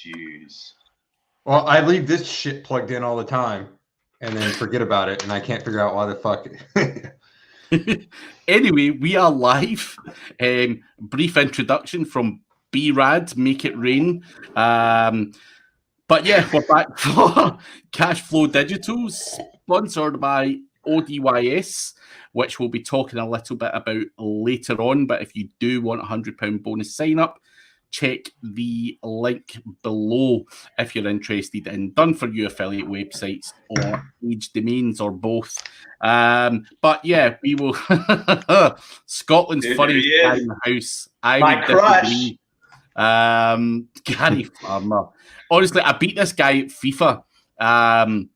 choose? Well, I leave this shit plugged in all the time and then forget about it, and I can't figure out why the fuck. Anyway, we are live. Brief introduction from B-Rad, Make It Rain. But yeah, we're back for Cashflow Digital, sponsored by ODYS, which we'll be talking a little bit about later on. But if you do want a £100 bonus sign up, check the link below if you're interested in done-for-you affiliate websites or age domains or both. But yeah, we will. Scotland's funniest guy in the house. My crush. Gary Farmer. Honestly, I beat this guy at FIFA on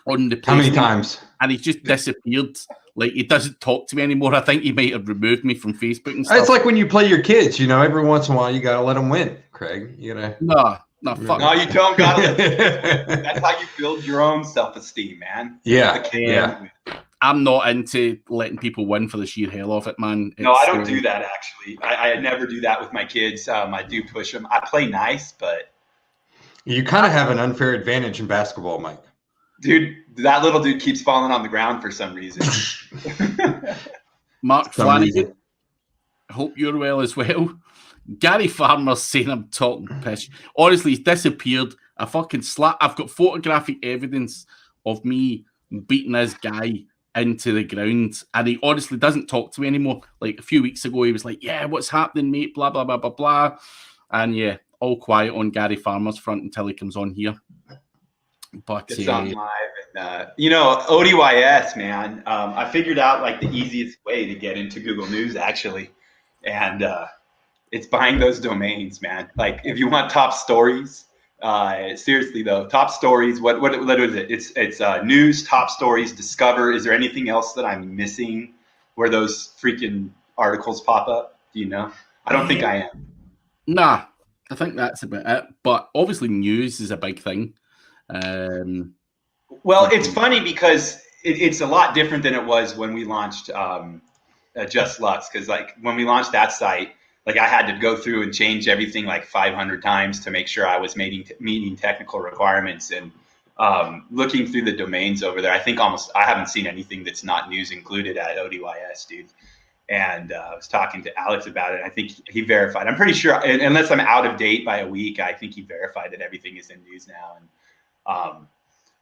the PlayStation. How many times? And he's just disappeared. Like, he doesn't talk to me anymore. I think he might have removed me from Facebook and stuff. It's like when you play your kids, you know, every once in a while you got to let them win, Craig. You gotta... No, fuck. No, you don't got to. That's how you build your own self-esteem, man. Yeah. I'm not into letting people win for the sheer hell of it, man. No, I don't do that, actually. I never do that with my kids. I do push them. I play nice, but... You kind of have an unfair advantage in basketball, Mike. Dude, that little dude keeps falling on the ground for some reason. Mark Flanagan, hope you're well as well. Gary Farmer's saying I'm talking piss. Honestly, he's disappeared. I've got photographic evidence of me beating this guy into the ground, and he honestly doesn't talk to me anymore. Like a few weeks ago, he was like, "Yeah, what's happening, mate? Blah blah blah blah blah," and yeah, all quiet on Gary Farmer's front until he comes on here. But it's on live, and ODYS, man. I figured out like the easiest way to get into Google News actually, and it's buying those domains, man. Like if you want top stories, seriously though, top stories. What is it? It's news, top stories, discover. Is there anything else that I'm missing where those freaking articles pop up? Do you know? I don't think I am. Nah, I think that's about it. But obviously, news is a big thing. Well, it's funny because it's a lot different than it was when we launched Just Lux. Because like when we launched that site, like I had to go through and change everything like 500 times to make sure I was meeting technical requirements. And looking through the domains over there, I haven't seen anything that's not news included at ODYS, dude. And I was talking to Alex about it. I think he verified. I'm pretty sure, unless I'm out of date by a week, I think he verified that everything is in news now. And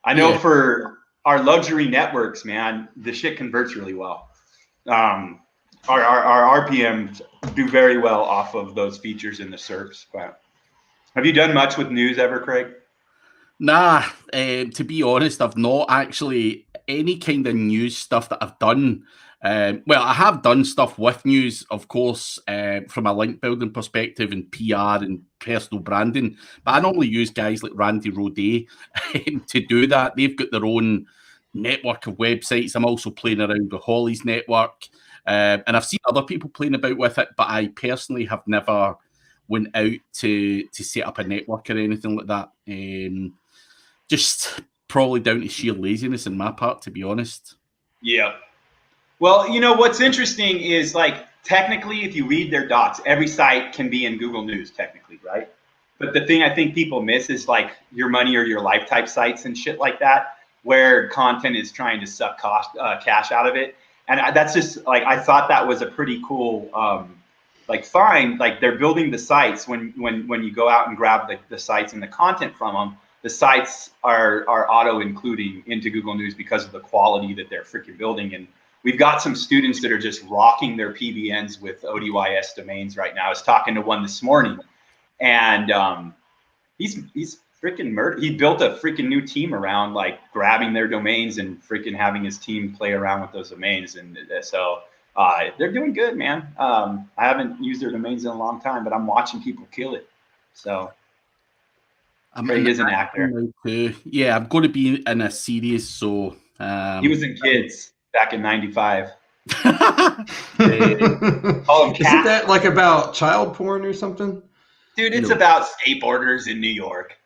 I know for our luxury networks, man, the shit converts really well. Our RPMs do very well off of those features in the SERPs. But have you done much with news ever, Craig? Nah, to be honest, I've not actually any kind of news stuff that I've done. Well, I have done stuff with news, of course, from a link building perspective and PR and personal branding. But I normally use guys like Randy Roday to do that. They've got their own network of websites. I'm also playing around with Holly's network. And I've seen other people playing about with it, but I personally have never went out to set up a network or anything like that. Just probably down to sheer laziness on my part, to be honest. Yeah. Well, what's interesting is like technically, if you read their docs, every site can be in Google News technically, right? But the thing I think people miss is like your money or your life type sites and shit like that, where content is trying to suck cash out of it. And that's just like, I thought that was a pretty cool, find. Like they're building the sites when you go out and grab the sites and the content from them, the sites are auto including into Google News because of the quality that they're freaking building. And we've got some students that are just rocking their PBNs with ODYS domains right now. I was talking to one this morning, and he's freaking murder. He built a freaking new team around like grabbing their domains and freaking having his team play around with those domains. And so they're doing good, man. I haven't used their domains in a long time, but I'm watching people kill it. So Craig is an actor. Yeah, I'm going to be in a series. So he was in Kids back in '95. Isn't that like about child porn or something? Dude, it's about skateboarders in New York.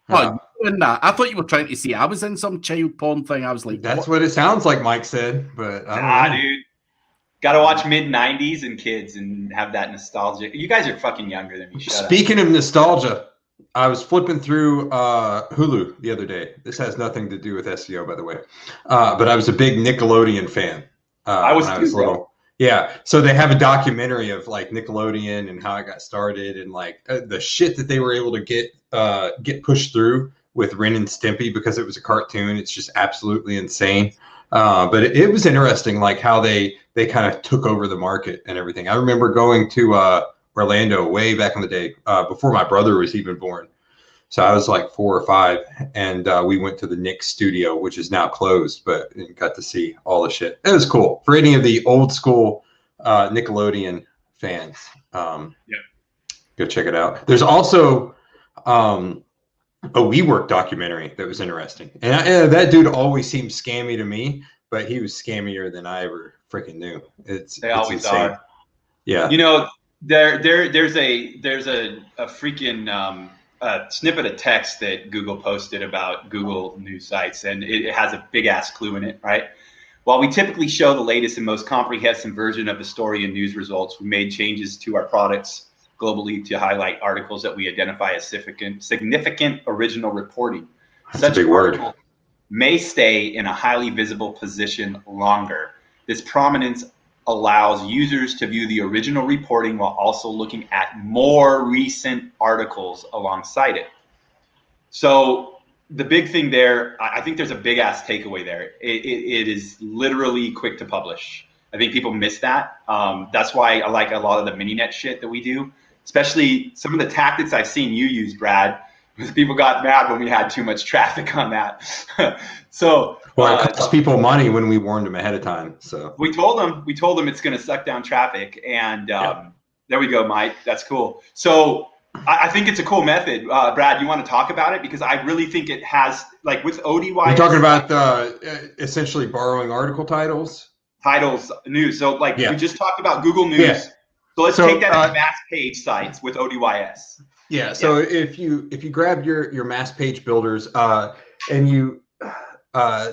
Oh, I thought you were trying to say I was in some child porn thing. I was like, that's what it sounds like Mike said, but I don't know. Dude. Got to watch mid-90s and Kids and have that nostalgia. You guys are fucking younger than me. Speaking of nostalgia, I was flipping through Hulu the other day. This has nothing to do with SEO, by the way. But I was a big Nickelodeon fan I was when I too, was bro. little. Yeah, so they have a documentary of like Nickelodeon and how it got started and like the shit that they were able to get pushed through with Ren and Stimpy because it was a cartoon. It's just absolutely insane. But it was interesting, like how they kind of took over the market and everything. I remember going to Orlando way back in the day before my brother was even born. So I was like 4 or 5, and we went to the Nick studio, which is now closed, but got to see all the shit. It was cool for any of the old school Nickelodeon fans. Yeah. Go check it out. There's also a WeWork documentary that was interesting, and that dude always seemed scammy to me, but he was scammier than I ever freaking knew. They always insane. are. Yeah. You know, there's a freaking snippet of text that Google posted about Google news sites, and it has a big ass clue in it, right? While we typically show the latest and most comprehensive version of the story and news results, we made changes to our products globally to highlight articles that we identify as significant original reporting. That's Such a big word. articles may stay in a highly visible position longer. This prominence allows users to view the original reporting while also looking at more recent articles alongside it. So the big thing there, I think there's a big ass takeaway there. It is literally quick to publish. I think people miss that. That's why I like a lot of the mini-net shit that we do, especially some of the tactics I've seen you use, Brad, because people got mad when we had too much traffic on that. So well, it costs people money when we warned them ahead of time. So we told them it's going to suck down traffic, and there we go, Mike. That's cool. So I think it's a cool method. Brad, you want to talk about it? Because I really think it has, like with ODY. You're talking about essentially borrowing article titles? Titles, news. So like Yeah. we just talked about Google News. Yeah. So let's take that to mass page sites with ODYS. Yeah. So if you grab your mass page builders and you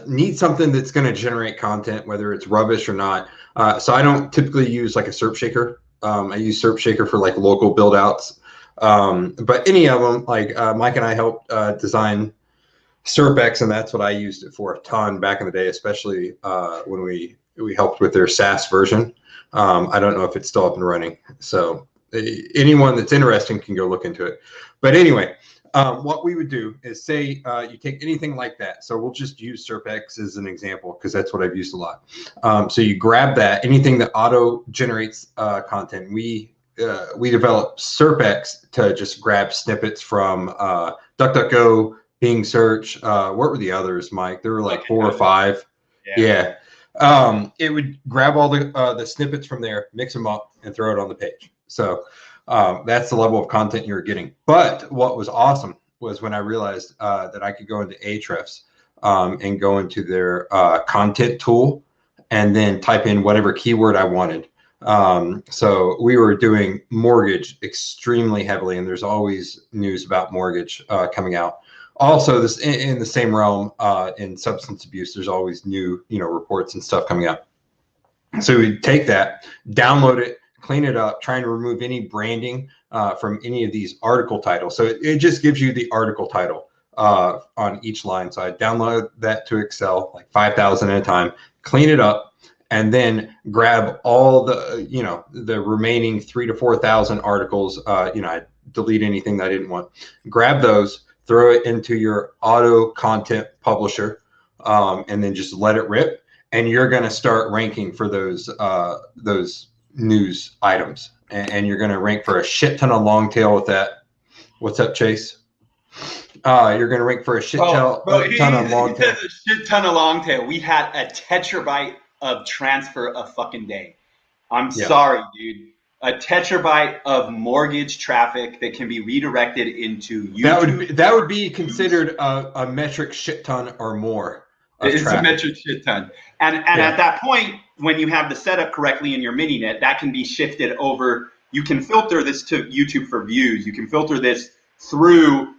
need something that's going to generate content, whether it's rubbish or not. So I don't typically use like a SERP shaker. I use SERP shaker for like local build outs. But any of them, like Mike and I helped design SERPX, and that's what I used it for a ton back in the day, especially when we helped with their SaaS version. I don't know if it's still up and running. So anyone that's interested can go look into it. But anyway, what we would do is say you take anything like that. So we'll just use SERPX as an example because that's what I've used a lot. So you grab that, anything that auto generates content. We developed SERPX to just grab snippets from DuckDuckGo, Bing Search. What were the others, Mike? There were like 4 or 5. Yeah. It would grab all the snippets from there, mix them up, and throw it on the page. So that's the level of content you're getting. But what was awesome was when I realized that I could go into Ahrefs and go into their content tool and then type in whatever keyword I wanted. So we were doing mortgage extremely heavily, and there's always news about mortgage coming out. Also, this in the same realm in substance abuse, there's always new reports and stuff coming out. So we take that, download it, clean it up, trying to remove any branding from any of these article titles. So it just gives you the article title on each line. So I download that to Excel, like 5,000 at a time, clean it up, and then grab all the remaining 3,000 to 4,000 articles. I delete anything that I didn't want. Grab those, throw it into your auto content publisher, and then just let it rip. And you're going to start ranking for those news items, and you're going to rank for a shit ton of long tail with that. What's up, Chase? You're going to rank for a shit ton of long tail. A shit ton of long tail. We had a tetrabyte of transfer a fucking day. I'm sorry, dude. A tetrabyte of mortgage traffic that can be redirected into YouTube. That would be considered a metric shit ton or more. It's traffic. A metric shit ton. And at that point, when you have the setup correctly in your mini-net, that can be shifted over. You can filter this to YouTube for views. You can filter this through,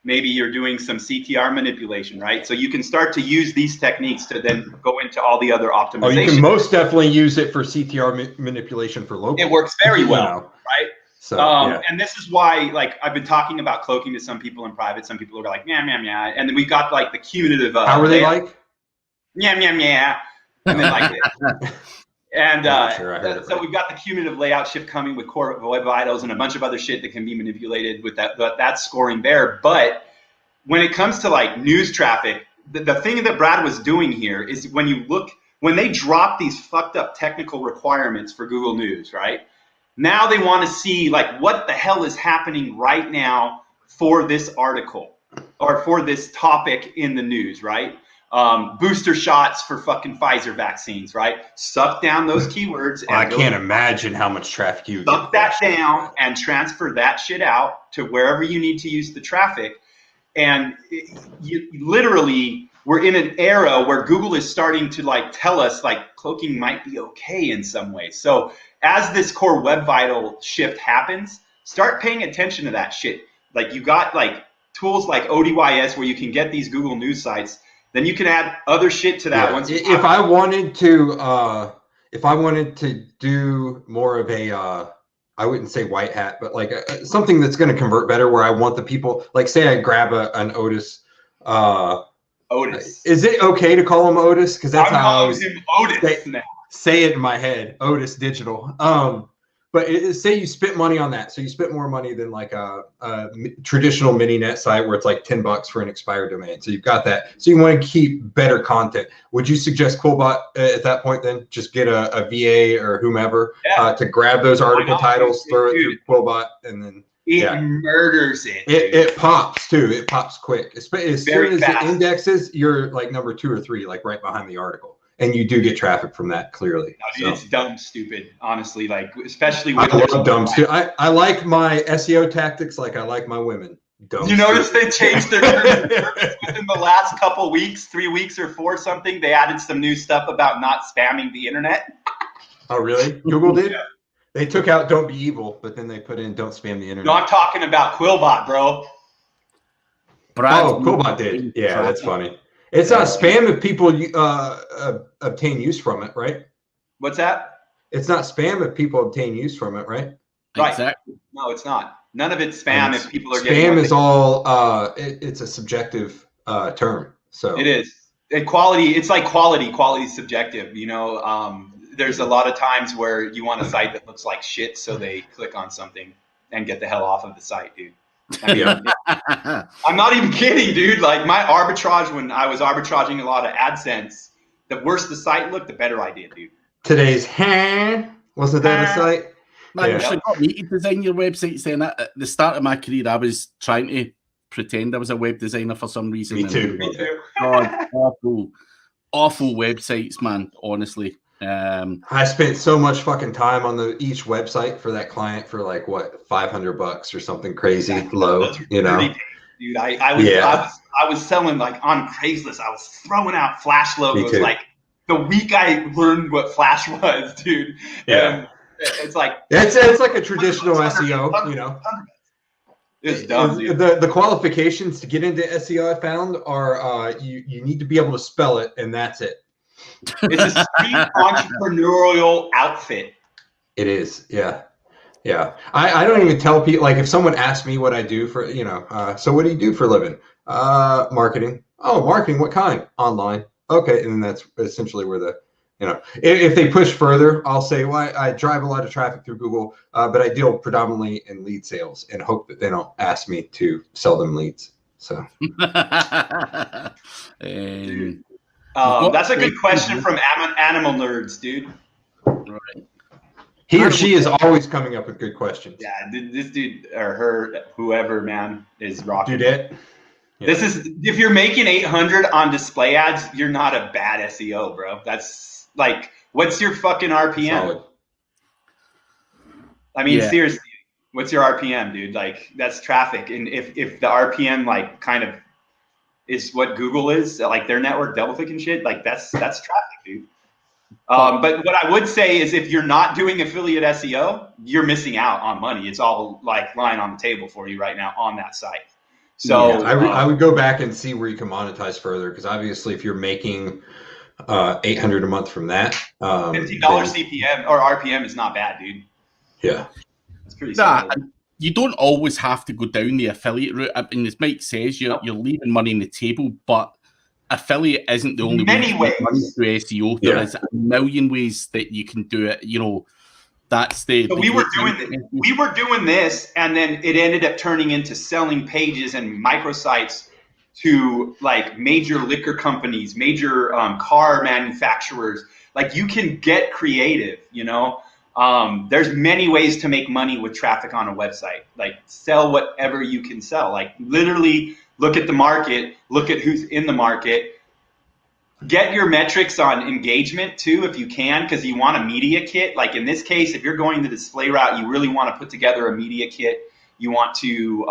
maybe you're doing some CTR manipulation, right? So you can start to use these techniques to then go into all the other optimizations. Oh, you can most definitely use it for CTR manipulation for local. It works very well, right? So and this is why, like, I've been talking about cloaking to some people in private. Some people are like, yeah, and then we got like the cumulative. How are they like? Yeah, and then like it. And so we've got the cumulative layout shift coming with core web vitals and a bunch of other shit that can be manipulated with that scoring there. But when it comes to like news traffic, the thing that Brad was doing here is when they drop these fucked up technical requirements for Google News, right? Now they want to see like what the hell is happening right now for this article or for this topic in the news, right? Booster shots for fucking Pfizer vaccines, right? Suck down those keywords. I can't imagine how much traffic you suck that down and transfer that shit out to wherever you need to use the traffic. And we're in an era where Google is starting to like tell us like cloaking might be okay in some ways. So as this core web vital shift happens, start paying attention to that shit. Like you got like tools like ODYS where you can get these Google News sites. Then you can add other shit to that. Once if I wanted to do more of a I wouldn't say white hat, but like something that's going to convert better, where I want the people, like say I grab an Otis. Otis. Is it okay to call him Otis? Because that's how I always say it in my head. Otis Digital. But say you spent money on that, so you spent more money than like a traditional mini net site where it's like $10 for an expired domain. So you've got that. So you want to keep better content. Would you suggest Quillbot at that point? Then just get a VA or whomever to grab those article titles, throw it through Quillbot, and then it murders it. It pops too. It pops quick. As soon as it indexes, you're like number 2 or 3, like right behind the article. And you do get traffic from that clearly. No, dude, it's dumb stupid, honestly. Like, especially with I love dumb stupid. I like my SEO tactics like I like my women. Dumb you notice they changed their terms within the last couple weeks, 3 weeks or 4 something. They added some new stuff about not spamming the internet. Oh, really? Google did? Yeah. They took out "Don't be evil," but then they put in "Don't spam the internet." No, I'm talking about Quillbot, bro. Quillbot did. Yeah, that's funny. It's not spam if people obtain use from it, right? What's that? It's not spam if people obtain use from it, right? Right. Exactly. No, it's not. None of it's spam if people are getting. Spam is all. It's a subjective term. So it is. And quality. It's like quality. Quality is subjective. You know, there's a lot of times where you want a site that looks like shit, so they click on something and get the hell off of the site, dude. I mean, I'm not even kidding, dude. Like my arbitrage, when I was arbitraging a lot of AdSense, the worse the site looked, the better I did, dude. Today's wasn't that a site? Man, you should got me to design your website. Saying that at the start of my career, I was trying to pretend I was a web designer for some reason. Me too. God, awful websites, man. Honestly. I spent so much fucking time on each website for that client for like what $500 or something crazy low, you know. Dude, I was selling like on Craigslist. I was throwing out Flash logos like the week I learned what Flash was, dude. Yeah, and it's like it's like a traditional SEO, you know. It's dumb, dude. The qualifications to get into SEO I found are you need to be able to spell it, and that's it. It's a street entrepreneurial outfit. It is, yeah. I don't even tell people, like if someone asks me what I do for, you know, so what do you do for a living? Marketing. Oh, marketing, what kind? Online. Okay, and then that's essentially where the, you know, if they push further, I'll say, well, I drive a lot of traffic through Google, but I deal predominantly in lead sales and hope that they don't ask me to sell them leads. So. That's a good question from Animal Nerds, dude. Right. He or she is always coming up with good questions. Yeah, this dude or her, whoever, man, is rocking. Dude, This is, if you're making 800 on display ads, you're not a bad SEO, bro. That's like, what's your fucking RPM? Solid. I mean, seriously, what's your RPM, dude? Like, that's traffic. And if the RPM like kind of is what Google is, like their network double click and shit, like that's traffic, dude. But what I would say is if you're not doing affiliate SEO, you're missing out on money. It's all like lying on the table for you right now on that site. So I would go back and see where you can monetize further, because obviously if you're making 800 a month from that, $50 CPM or RPM is not bad, dude. Yeah. It's pretty Nah, simple. you don't always have to go down the affiliate route. I mean, as Mike says, you're leaving money on the table, but affiliate isn't the only way to make money through SEO. There is a million ways that you can do it. You know, that's the. So we were doing this, and then it ended up turning into selling pages and microsites to like major liquor companies, major car manufacturers. Like, you can get creative, you know. There's many ways to make money with traffic on a website. Like, sell whatever you can sell. Like, literally look at the market, look at who's in the market. Get your metrics on engagement too, if you can, because you want a media kit. Like in this case, if you're going the display route, you really want to put together a media kit. You want to,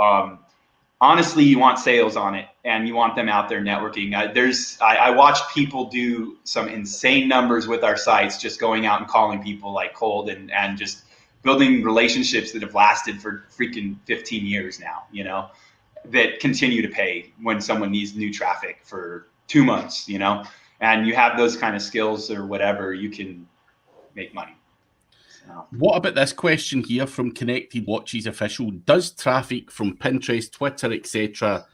honestly, you want sales on it, and you want them out there networking. I watched people do some insane numbers with our sites, just going out and calling people like cold and just building relationships that have lasted for freaking 15 years now, you know, that continue to pay when someone needs new traffic for 2 months, you know, and you have those kind of skills or whatever, you can make money. So. What about this question here from Connected Watches Official? Does traffic from Pinterest, Twitter, etc.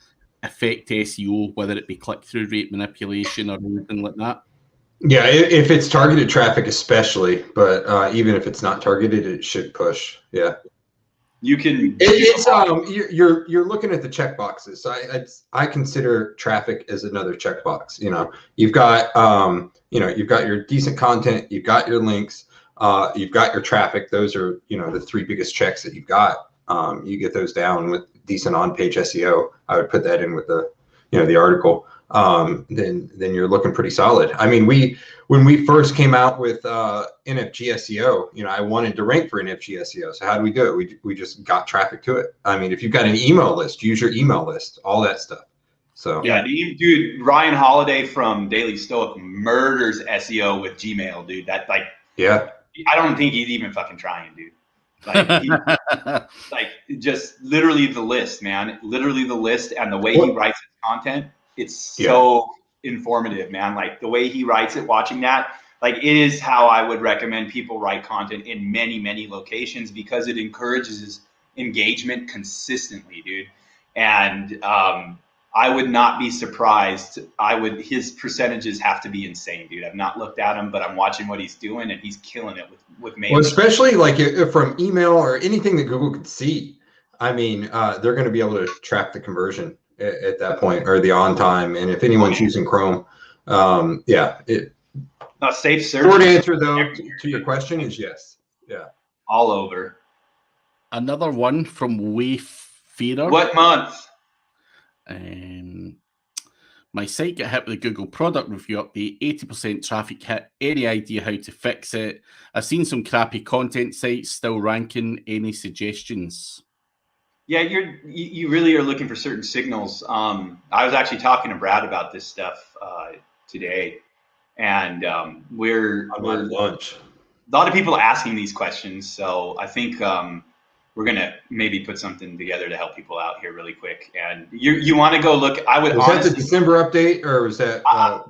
affect SEO, whether it be click-through rate manipulation or anything like that? Yeah, if it's targeted traffic especially, but even if it's not targeted, it should push. Yeah. You can. You're looking at the checkboxes. I consider traffic as another checkbox. You know, you've got you've got your decent content, you've got your links, you've got your traffic. Those are the 3 biggest checks that you've got. You get those down with decent on-page SEO. I would put that in with the the article. Then you're looking pretty solid. I mean, when we first came out with NFG SEO, I wanted to rank for NFG SEO. So how do we do it? We just got traffic to it. I mean, if you've got an email list, use your email list, all that stuff. So yeah, dude, Ryan Holiday from Daily Stoic murders SEO with Gmail, dude. That I don't think he's even fucking trying, dude. Like, just literally the list, man. Literally the list, and the way he writes his content. It's so informative, man. Like, the way he writes it, watching that, like, it is how I would recommend people write content in many, many locations, because it encourages engagement consistently, dude. And I would not be surprised. His percentages have to be insane, dude. I've not looked at him, but I'm watching what he's doing, and he's killing it with me. Well, especially like from email or anything that Google could see. I mean, they're going to be able to track the conversion at that point, or the on time. And if anyone's using Chrome, safe search. Short answer though to your question is yes. Yeah. All over. Another one from Wayfarer. What month? My site got hit with a Google product review update, 80% traffic hit. Any idea how to fix it? I've seen some crappy content sites still ranking. Any suggestions? Yeah, you really are looking for certain signals. I was actually talking to Brad about this stuff today, and we're lunch. A lot of people asking these questions, so I think we're gonna maybe put something together to help people out here really quick. And you want to go look. Was that the December update, or was that? I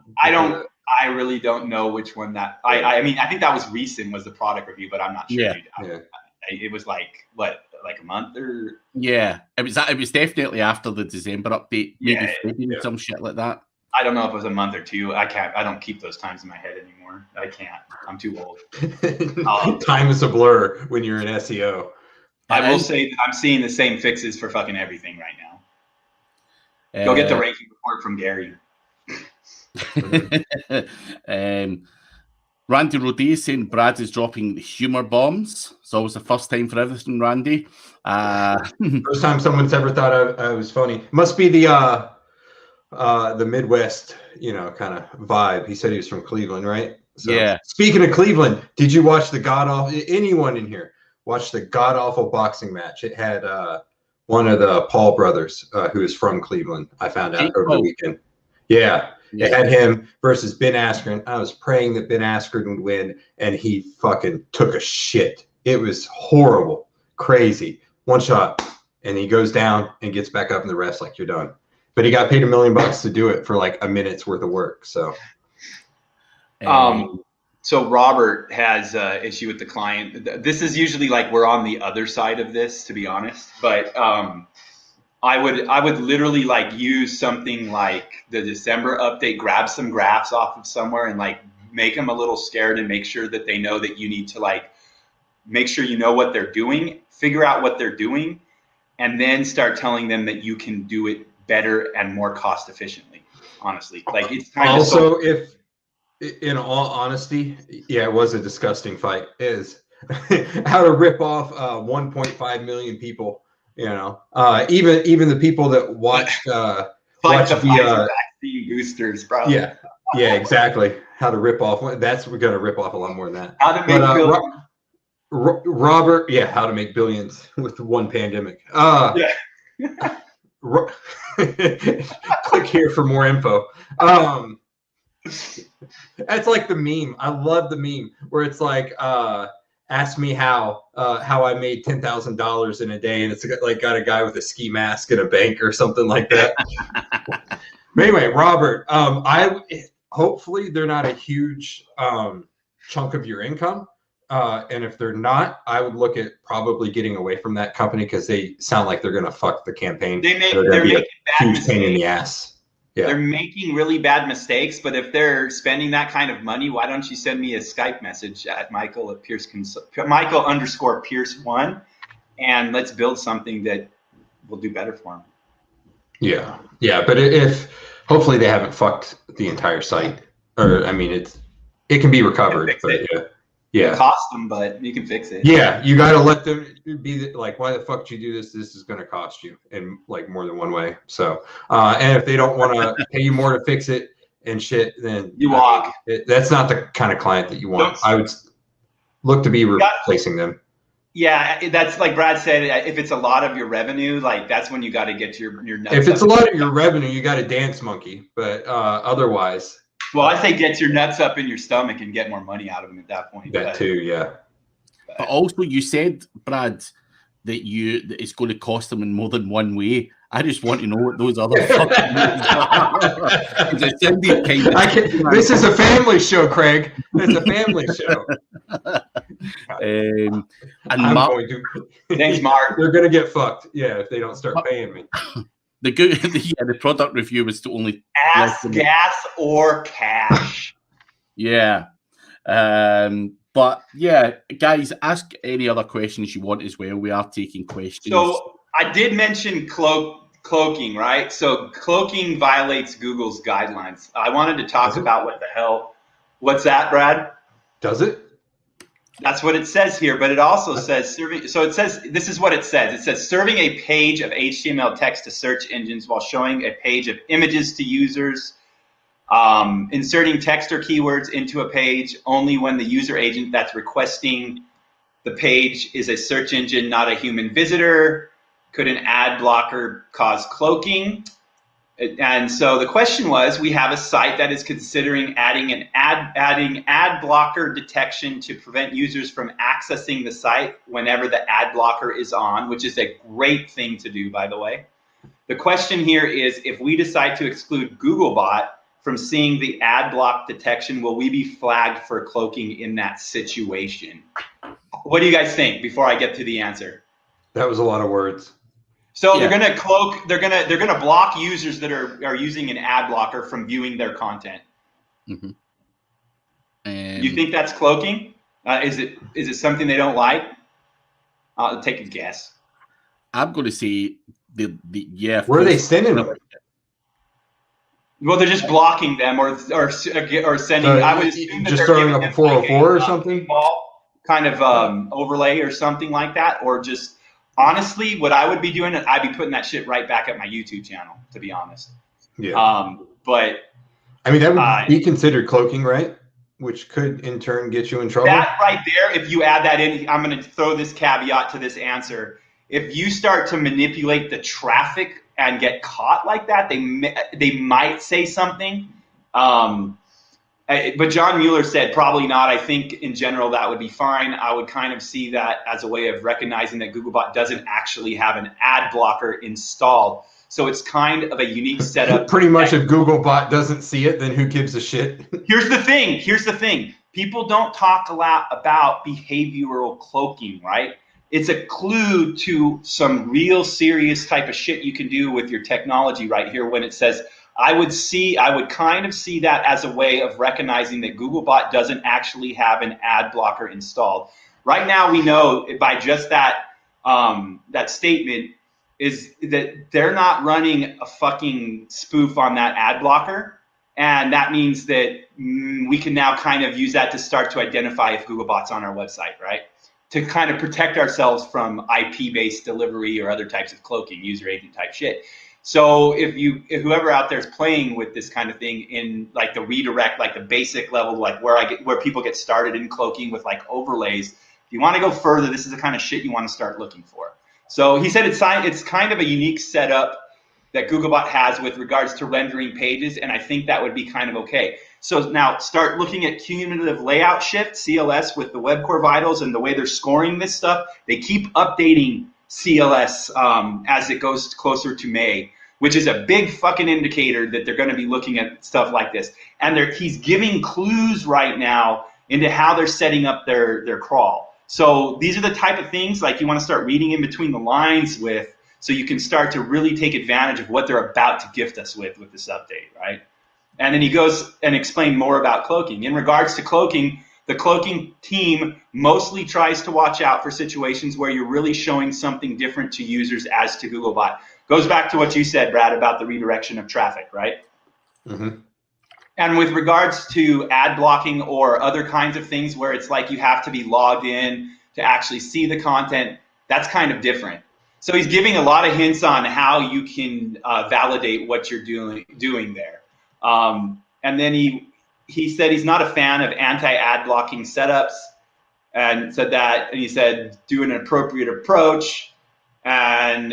really don't know which one that. I mean, I think that was recent, was the product review, but I'm not sure. Yeah. It was like what, like a month or? Yeah, it was definitely after the December update, maybe some shit like that. I don't know if it was a month or two. I don't keep those times in my head anymore. I can't. I'm too old. Time is a blur when you're in SEO. I will say that I'm seeing the same fixes for fucking everything right now. Go get the ranking report from Gary. Randy Rodé saying Brad is dropping humor bombs. It's always the first time for everything, Randy. First time someone's ever thought I was funny. Must be the Midwest, kind of vibe. He said he was from Cleveland, right? So, yeah. Speaking of Cleveland, did you watch the god-awful? Anyone in here watch the god-awful boxing match? It had one of the Paul brothers who is from Cleveland. I found out over the weekend. Yeah. It had him versus Ben Askren. I was praying that Ben Askren would win, and he fucking took a shit. It was horrible, crazy. One shot, and he goes down and gets back up, and the ref's like, "You're done." But he got paid $1 million to do it for like a minute's worth of work. So, So Robert has an issue with the client. This is usually like we're on the other side of this, to be honest. But I would literally like use something like the December update, grab some graphs off of somewhere, and like make them a little scared and make sure that they know that you need to like make sure you know what they're doing, figure out what they're doing, and then start telling them that you can do it better and more cost efficiently. Honestly, like it's kind of also if. In all honesty, yeah, it was a disgusting fight. Is how to rip off 1.5 million people. You know, even the people that watched like the vaccine boosters, bro. Yeah, exactly. How to rip off? We're gonna rip off a lot more than that. How to make billions. Robert, yeah, how to make billions with one pandemic. Click here for more info. That's like the meme. I love the meme where it's like, ask me how I made $10,000 in a day, and it's like got a guy with a ski mask in a bank or something like that. But anyway, Robert, hopefully they're not a huge chunk of your income, and if they're not, I would look at probably getting away from that company because they sound like they're gonna fuck the campaign. They're making bad huge pain in the ass. Yeah. They're making really bad mistakes, but if they're spending that kind of money, why don't you send me a Skype message at Michael_Pierce1, and let's build something that will do better for them. Yeah. But if hopefully they haven't fucked the entire site, or I mean, it can be recovered. But yeah. It costs them, but you can fix it. Yeah, you got to let them be like, why the fuck did you do this? This is going to cost you in like more than one way. So, and if they don't want to pay you more to fix it and shit, then you walk. That's not the kind of client that you want. I would look to be replacing them. Yeah, that's like Brad said. If it's a lot of your revenue, like that's when you got to get your nuts. If it's a lot of your revenue, you got to dance monkey. But otherwise. Well, I say get your nuts up in your stomach and get more money out of them at that point. That too, yeah. But also, you said, Brad, that it's going to cost them in more than one way. I just want to know what those other fucking ways are. This is a family show, Craig. It's a family show. And thanks, Mark. They're going to get fucked, yeah, if they don't start paying me. The product review was to only ask gas or cash. Yeah. But yeah, guys, ask any other questions you want as well. We are taking questions. So I did mention cloaking, right? So cloaking violates Google's guidelines. I wanted to talk about what's that, Brad? Does it? That's what it says here, but it also says serving. So it says, this is what it says. It says serving a page of HTML text to search engines while showing a page of images to users, inserting text or keywords into a page only when the user agent that's requesting the page is a search engine, not a human visitor. Could an ad blocker cause cloaking? And so the question was, we have a site that is considering adding ad blocker detection to prevent users from accessing the site whenever the ad blocker is on, which is a great thing to do, by the way. The question here is, if we decide to exclude Googlebot from seeing the ad block detection, will we be flagged for cloaking in that situation? What do you guys think before I get to the answer? That was a lot of words. So they're gonna cloak. They're gonna block users that are using an ad blocker from viewing their content. Mm-hmm. You think that's cloaking? Is it something they don't like? I'll take a guess. I'm going to say yeah. Where are they sending them? Well, they're just blocking them or sending. I would assume that just they're throwing giving up a 404 or something. Kind of overlay or something like that, or just. Honestly, what I would be doing, I'd be putting that shit right back at my YouTube channel, to be honest. Yeah. But I mean, that would be considered cloaking, right? Which could in turn get you in trouble. That right there, if you add that in, I'm going to throw this caveat to this answer. If you start to manipulate the traffic and get caught like that, they might say something. But John Mueller said probably not. I think in general that would be fine. I would kind of see that as a way of recognizing that Googlebot doesn't actually have an ad blocker installed. So it's kind of a unique setup. Pretty much if Googlebot doesn't see it, then who gives a shit? Here's the thing. people don't talk a lot about behavioral cloaking, right? It's a clue to some real serious type of shit you can do with your technology right here when it says, I would kind of see that as a way of recognizing that Googlebot doesn't actually have an ad blocker installed. Right now, we know by just that statement is that they're not running a fucking spoof on that ad blocker. And that means that we can now kind of use that to start to identify if Googlebot's on our website, right? To kind of protect ourselves from IP-based delivery or other types of cloaking, user agent type shit. So if whoever out there is playing with this kind of thing in like the redirect, like the basic level, like where people get started in cloaking with like overlays, if you want to go further, this is the kind of shit you want to start looking for. So he said it's kind of a unique setup that Googlebot has with regards to rendering pages, and I think that would be kind of okay. So now start looking at cumulative layout shift, CLS, with the Web Core Vitals and the way they're scoring this stuff. They keep updating CLS as it goes closer to May, which is a big fucking indicator that they're going to be looking at stuff like this. And he's giving clues right now into how they're setting up their crawl. So these are the type of things like you want to start reading in between the lines with, so you can start to really take advantage of what they're about to gift us with this update, right? And then he goes and explains more about cloaking. In regards to cloaking, the cloaking team mostly tries to watch out for situations where you're really showing something different to users as to Googlebot. Goes back to what you said, Brad, about the redirection of traffic, right? Mm-hmm. And with regards to ad blocking or other kinds of things where it's like you have to be logged in to actually see the content, that's kind of different. So he's giving a lot of hints on how you can validate what you're doing there. And then he said he's not a fan of anti-ad blocking setups, and he said do an appropriate approach. And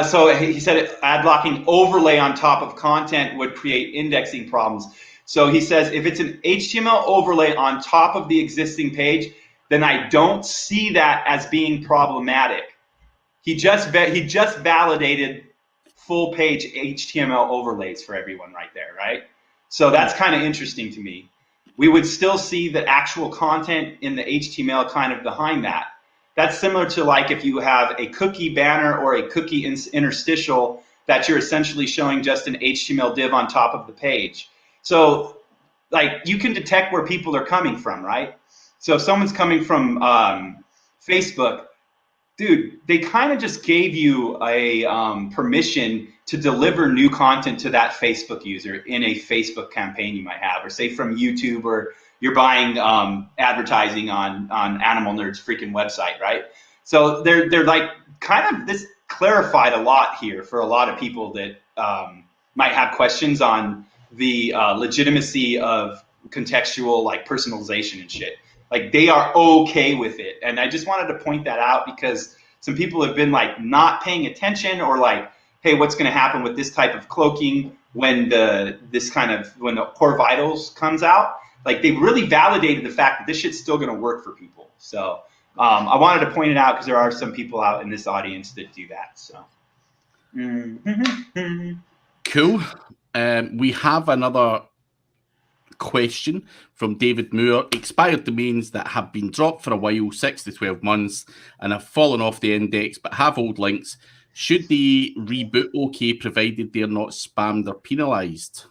so he said ad blocking overlay on top of content would create indexing problems. So he says if it's an HTML overlay on top of the existing page, then I don't see that as being problematic. He just validated full page HTML overlays for everyone right there, right? So that's kind of interesting to me. We would still see the actual content in the HTML kind of behind that. That's similar to like if you have a cookie banner or a cookie interstitial that you're essentially showing just an HTML div on top of the page. So like you can detect where people are coming from, right? So if someone's coming from Facebook, dude, they kind of just gave you a permission to deliver new content to that Facebook user in a Facebook campaign you might have, or say from YouTube, or you're buying advertising on Animal Nerd's freaking website, right? So they're like kind of this clarified a lot here for a lot of people that might have questions on the legitimacy of contextual like personalization and shit. Like they are okay with it. And I just wanted to point that out because some people have been like not paying attention, or like, hey, what's going to happen with this type of cloaking when the Core Vitals comes out? Like they really validated the fact that this shit's still going to work for people. So I wanted to point it out because there are some people out in this audience that do that. So cool. We have another question from David Moore. Expired domains that have been dropped for a while, 6 to 12 months, and have fallen off the index but have old links. Should they reboot okay, provided they're not spammed or penalized?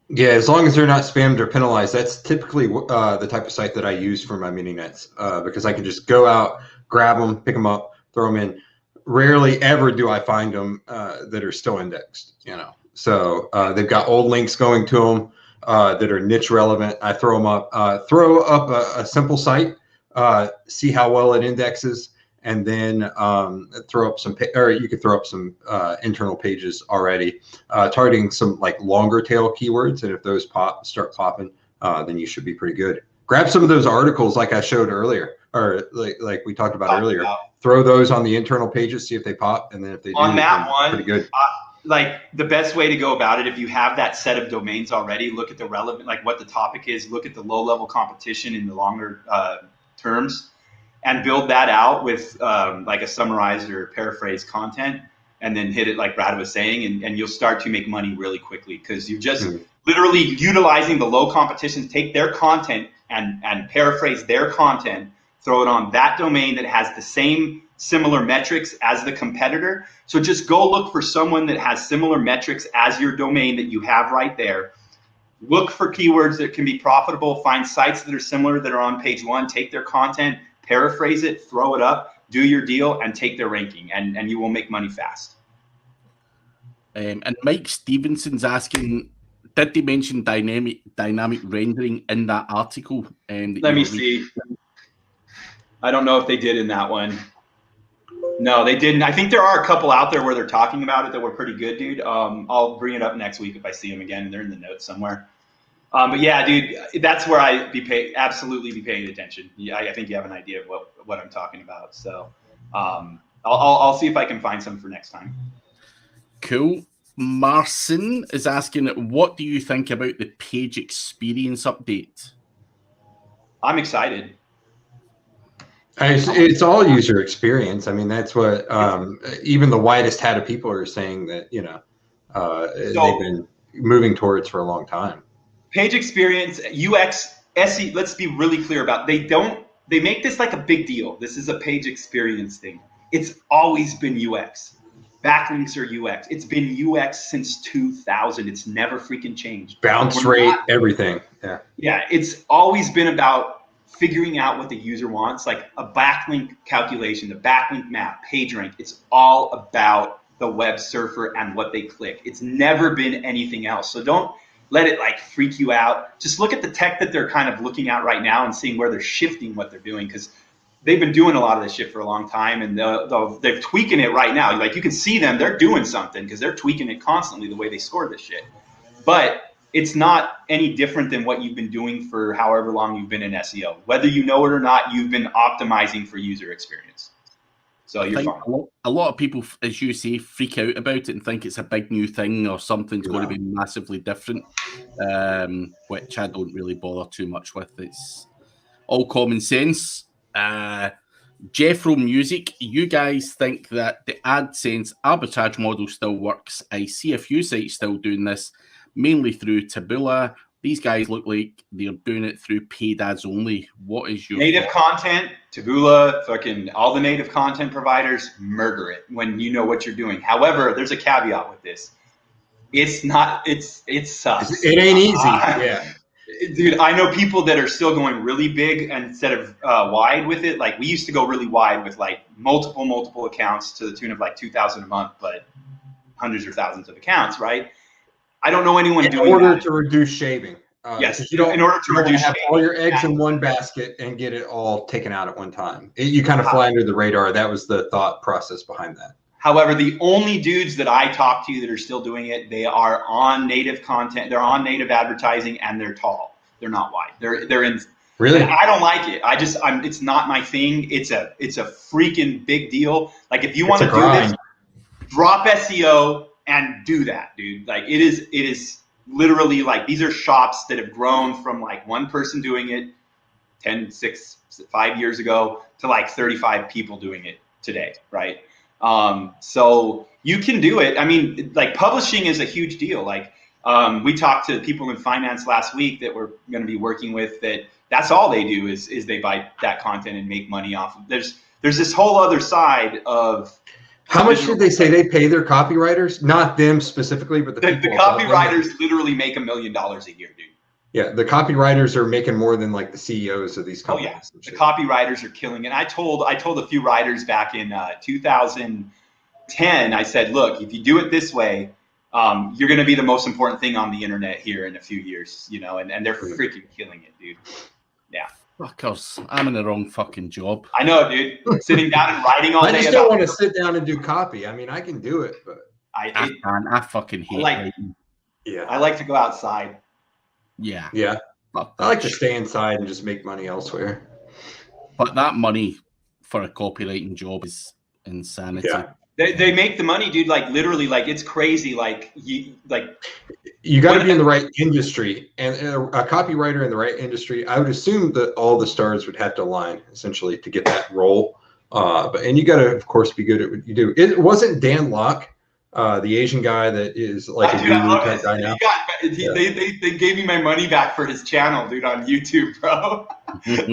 Yeah, as long as they're not spammed or penalized. That's typically the type of site that I use for my mini nets because I can just go out, grab them, pick them up, throw them in. Rarely ever do I find them that are still indexed, you know. So they've got old links going to them that are niche relevant. I throw them up, a simple site, see how well it indexes, and then throw up some, or you could throw up some internal pages already, targeting some like longer tail keywords. And if those start popping, then you should be pretty good. Grab some of those articles like I showed earlier, or like we talked about earlier. Throw those on the internal pages, see if they pop, and then if they do, on that one, pretty good. Like the best way to go about it, if you have that set of domains already, look at the relevant, like what the topic is, look at the low-level competition in the longer terms, and build that out with like a summarized or paraphrased content, and then hit it like Brad was saying, and you'll start to make money really quickly because you're just literally utilizing the low competition, take their content and paraphrase their content, throw it on that domain that has the same similar metrics as the competitor. So just go look for someone that has similar metrics as your domain that you have right there. Look for keywords that can be profitable, find sites that are similar that are on page 1, take their content, paraphrase it, throw it up, do your deal, and take their ranking, and you will make money fast. And Mike Stevenson's asking, did they mention dynamic rendering in that article? Let me see. I don't know if they did in that one. No, they didn't. I think there are a couple out there where they're talking about it that were pretty good, dude. I'll bring it up next week if I see them again. They're in the notes somewhere. But yeah, dude, that's where absolutely be paying attention. Yeah, I think you have an idea of what I'm talking about. So I'll see if I can find some for next time. Cool. Marcin is asking, what do you think about the page experience update? I'm excited. It's all user experience. I mean, that's what even the widest hat of people are saying that, they've been moving towards for a long time. Page experience, UX, SE, let's be really clear about it. They make this like a big deal. This is a page experience thing. It's always been UX. Backlinks are UX. It's been UX since 2000. It's never freaking changed. Bounce rate, everything. Yeah. Yeah, it's always been about figuring out what the user wants, like a backlink calculation, the backlink map, PageRank. It's all about the web surfer and what they click. It's never been anything else. So don't let it like freak you out. Just look at the tech that they're kind of looking at right now and seeing where they're shifting what they're doing, because they've been doing a lot of this shit for a long time, and they're tweaking it right now. Like you can see them, they're doing something because they're tweaking it constantly the way they score this shit. But it's not any different than what you've been doing for however long you've been in SEO. Whether you know it or not, you've been optimizing for user experience. So you're fine. A lot of people, as you say, freak out about it and think it's a big new thing or something's going to be massively different, which I don't really bother too much with. It's all common sense. Jeffro Music, you guys think that the AdSense arbitrage model still works? I see a few sites still doing this, mainly through Taboola. These guys look like they're doing it through paid ads only. What is your native content? Taboola, fucking all the native content providers murder it when you know what you're doing. However, there's a caveat with this. It's not. It sucks. It ain't easy. Yeah. Dude, I know people that are still going really big instead of wide with it. Like we used to go really wide with like multiple accounts to the tune of like 2,000 a month, but hundreds or thousands of accounts, right? I don't know anyone doing that. In order to reduce shaving. Yes, in order to reduce have all your eggs in one basket and get it all taken out at one time. You kind of fly under the radar. That was the thought process behind that. However, the only dudes that I talk to that are still doing it, they are on native content. They're on native advertising, and they're tall. They're not wide. They're in. Really? I don't like it. It's not my thing. It's a freaking big deal. Like if you want to do this, drop SEO and do that, dude. Like it is literally like these are shops that have grown from like one person doing it 5 years ago to like 35 people doing it today, right? So you can do it. I mean, like publishing is a huge deal. Like we talked to people in finance last week that we're going to be working with that's all they do is they buy that content and make money off of. There's this whole other side of. How much did they say they pay their copywriters? Not them specifically, but the copywriters literally make $1 million a year, dude. Yeah, the copywriters are making more than like the CEOs of these companies. Oh yeah, the copywriters are killing it. I told a few writers back in 2010. I said, look, if you do it this way, you're going to be the most important thing on the internet here in a few years, and they're freaking killing it, dude. Yeah. Of course, I'm in the wrong fucking job. I know, dude. Sitting down and writing all day. I just don't want to sit down and do copy. I mean, I can do it, but I fucking hate writing. Yeah. I like to go outside. Yeah. Yeah. I like to stay inside and just make money elsewhere. But that money for a copywriting job is insanity. Yeah. They make the money, dude. Like literally, like it's crazy. Like you got to be in the right industry, and a copywriter in the right industry. I would assume that all the stars would have to align essentially to get that role. And you got to, of course, be good at what you do. It wasn't Dan Locke the Asian guy that is like a Dude, I guru love type it. guy now. They gave me my money back for his channel, dude, on YouTube, bro.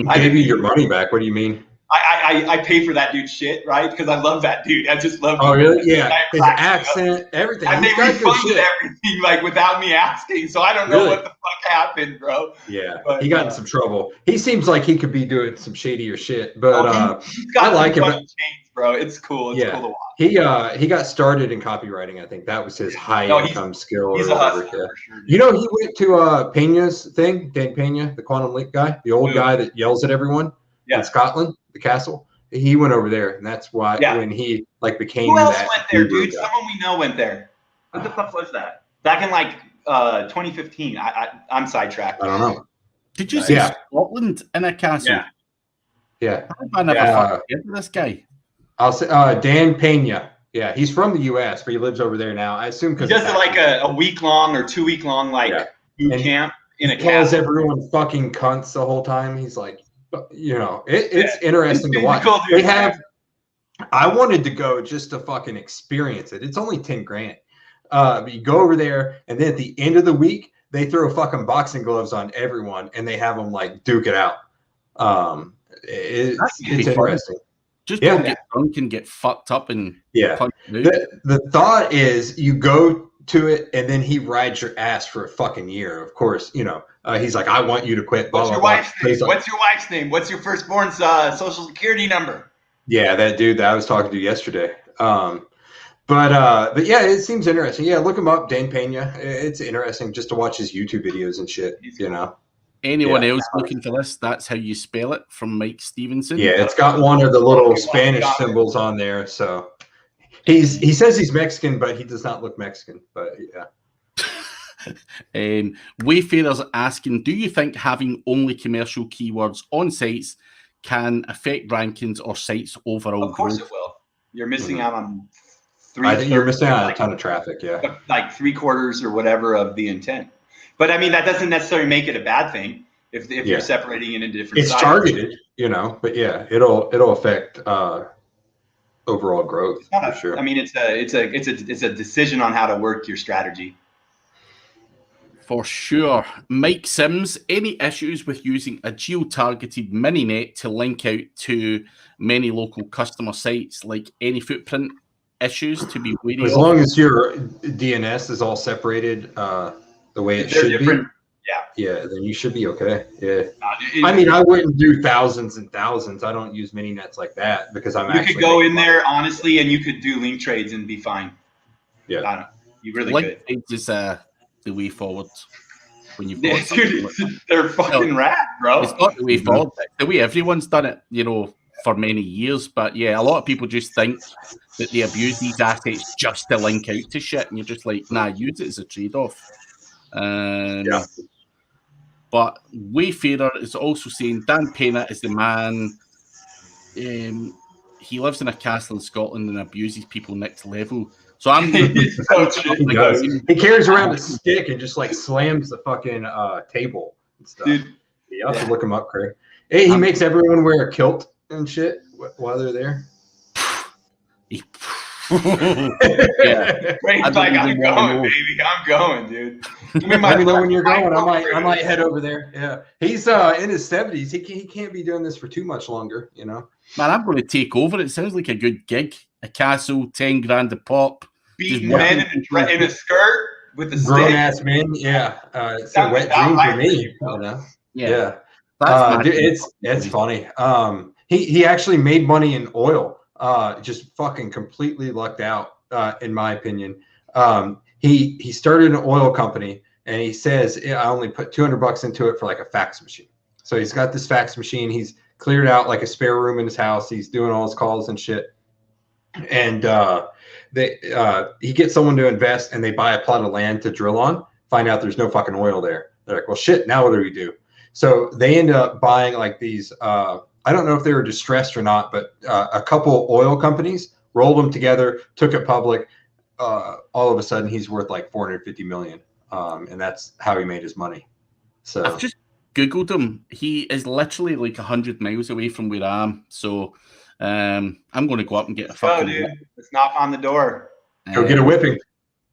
I gave you your money back. What do you mean? I pay for that dude's shit, right? Because I love that dude. I just love. Oh, really? Yeah. His cracks accent, everything. and He's they got good refunded shit. everything like without me asking, so I don't know what the fuck happened, bro. Yeah, but, he got in some trouble. He seems like he could be doing some shadier shit, but he's got I like him. Chains, bro. It's cool. It's cool to watch. He got started in copywriting. I think that was his high income skill. He's or a hustler whatever. for sure. You know, he went to Pena's thing, Dan Pena, the Quantum Leap guy, the old guy that yells at everyone in Scotland, the castle. He went over there, and that's why when he like became. Who else that went there, dude? guy. Someone we know went there. What the fuck was that? Back in like 2015. I'm sidetracked. I don't know. Did you see Scotland in a castle? Yeah. I never heard of this guy. I'll say Dan Pena. Yeah, he's from the U.S., but he lives over there now. I assume because he does like a week-long or 2-week-long boot camp in a castle. Calls everyone fucking cunts the whole time. He's like, you know, it's interesting to watch. They have. I wanted to go just to fucking experience it. It's only $10,000. But you go over there, and then at the end of the week, they throw fucking boxing gloves on everyone, and they have them like duke it out. It's interesting. Just don't get drunk and get fucked up and the thought is you go to it, and then he rides your ass for a fucking year. Of course, you know he's like, I want you to quit. What's your wife's name? What's your wife's name? What's your firstborn's social security number? Yeah, that dude that I was talking to yesterday. But yeah, it seems interesting. Yeah, look him up, Dan Pena. It's interesting just to watch his YouTube videos and shit. You know. Anyone else looking for this? That's how you spell it from Mike Stevenson. Yeah, it's got one of the little Spanish symbols on there. So he says he's Mexican, but he does not look Mexican. But yeah. Wayfarers asking, do you think having only commercial keywords on sites can affect rankings or sites overall? Of course it will. You're missing out on I think you're missing out on a ton of traffic. Yeah, like 3/4 or whatever of the intent. But I mean, that doesn't necessarily make it a bad thing if you're separating it into different. It's sites. Targeted, you know. But yeah, it'll affect overall growth for sure. I mean, it's a decision on how to work your strategy. For sure. Mike Sims, any issues with using a geo-targeted mini-net to link out to many local customer sites? Like any footprint issues to be wary of? As long as your DNS is all separated the way it should be. Yeah, then you should be okay. Yeah. I mean, I wouldn't do thousands and thousands. I don't use mini nets like that because you could go in there honestly, and you could do link trades and be fine. Yeah, you really link trades is the way forward when you've got they're fucking rad, bro. It's not the way forward. The way everyone's done it, you know, for many years. But yeah, a lot of people just think that they abuse these assets just to link out to shit, and you're just like, nah, use it as a trade-off. But Wayfarer is also saying Dan Pena is the man. He lives in a castle in Scotland and abuses people next level. So I'm. He carries around a stick and just like slams the fucking table and stuff. Dude, you have to look him up, Craig. Hey, he makes everyone wear a kilt and shit while they're there. Yeah, Craig's like, I'm going, baby. I'm going, dude. Let me know when you're going. I might head over there. Yeah, he's in his 70s. He can't be doing this for too much longer, you know. Man, I'm going to take over. It sounds like a good gig. A castle, $10,000 a pop. Beating men in a skirt with a grown ass men. Yeah, it's a wet dream for me. You know. Yeah. Dude, it's funny. He actually made money in oil. Just fucking completely lucked out, in my opinion. He started an oil company, and he says, I only put $200 into it for like a fax machine. So he's got this fax machine. He's cleared out like a spare room in his house. He's doing all his calls and shit. And he gets someone to invest, and they buy a plot of land to drill on, find out there's no fucking oil there. They're like, well, shit, now what do we do? So they end up buying like these, I don't know if they were distressed or not, but a couple oil companies rolled them together, took it public. All of a sudden, he's worth like $450 million, and that's how he made his money. So I've just Googled him. He is literally like 100 miles away from where I am. So I'm going to go up and get a fucking. Dude. Let's knock on the door. Go get a whipping.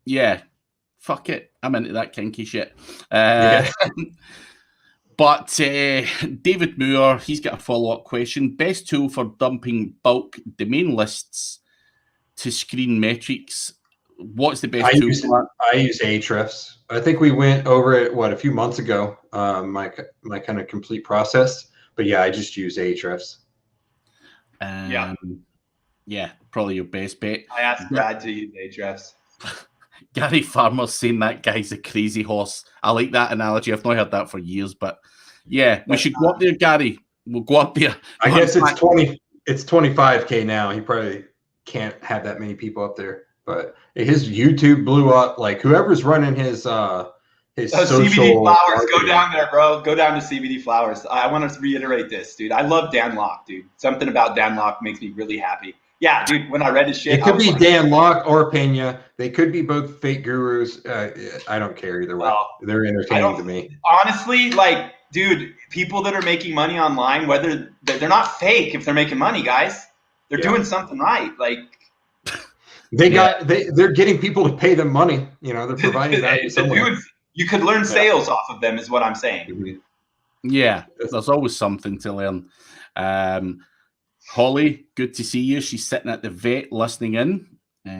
Yeah, fuck it. I'm into that kinky shit. Yeah. But David Moore, he's got a follow-up question. Best tool for dumping bulk domain lists to screen metrics. What's the best tool for that? I use Ahrefs. I think we went over it, a few months ago, my kind of complete process. But yeah, I just use Ahrefs. Yeah, probably your best bet. I asked Brad to use Ahrefs. Gary Farmer's saying that guy's a crazy horse. I like that analogy. I've not heard that for years, but yeah, we should go up there, Gary. We'll go up there. I guess it's 20. It's 25K now. He probably can't have that many people up there, but his YouTube blew up. Like whoever's running his social CBD Flowers, go down there, bro. Go down to CBD Flowers. I want to reiterate this, dude. I love Dan Locke, dude. Something about Dan Locke makes me really happy. Yeah, dude, when I read his shit. It could be Dan Locke or Pena. They could be both fake gurus. I don't care either way. Well, they're entertaining to me. Honestly, like, dude, people that are making money online, whether they're not fake if they're making money, guys. They're doing something right. Like they're getting people to pay them money. They're providing value somewhere. You could learn sales off of them is what I'm saying. Mm-hmm. Yeah, there's always something to learn. Holly, good to see you. She's sitting at the vet listening in.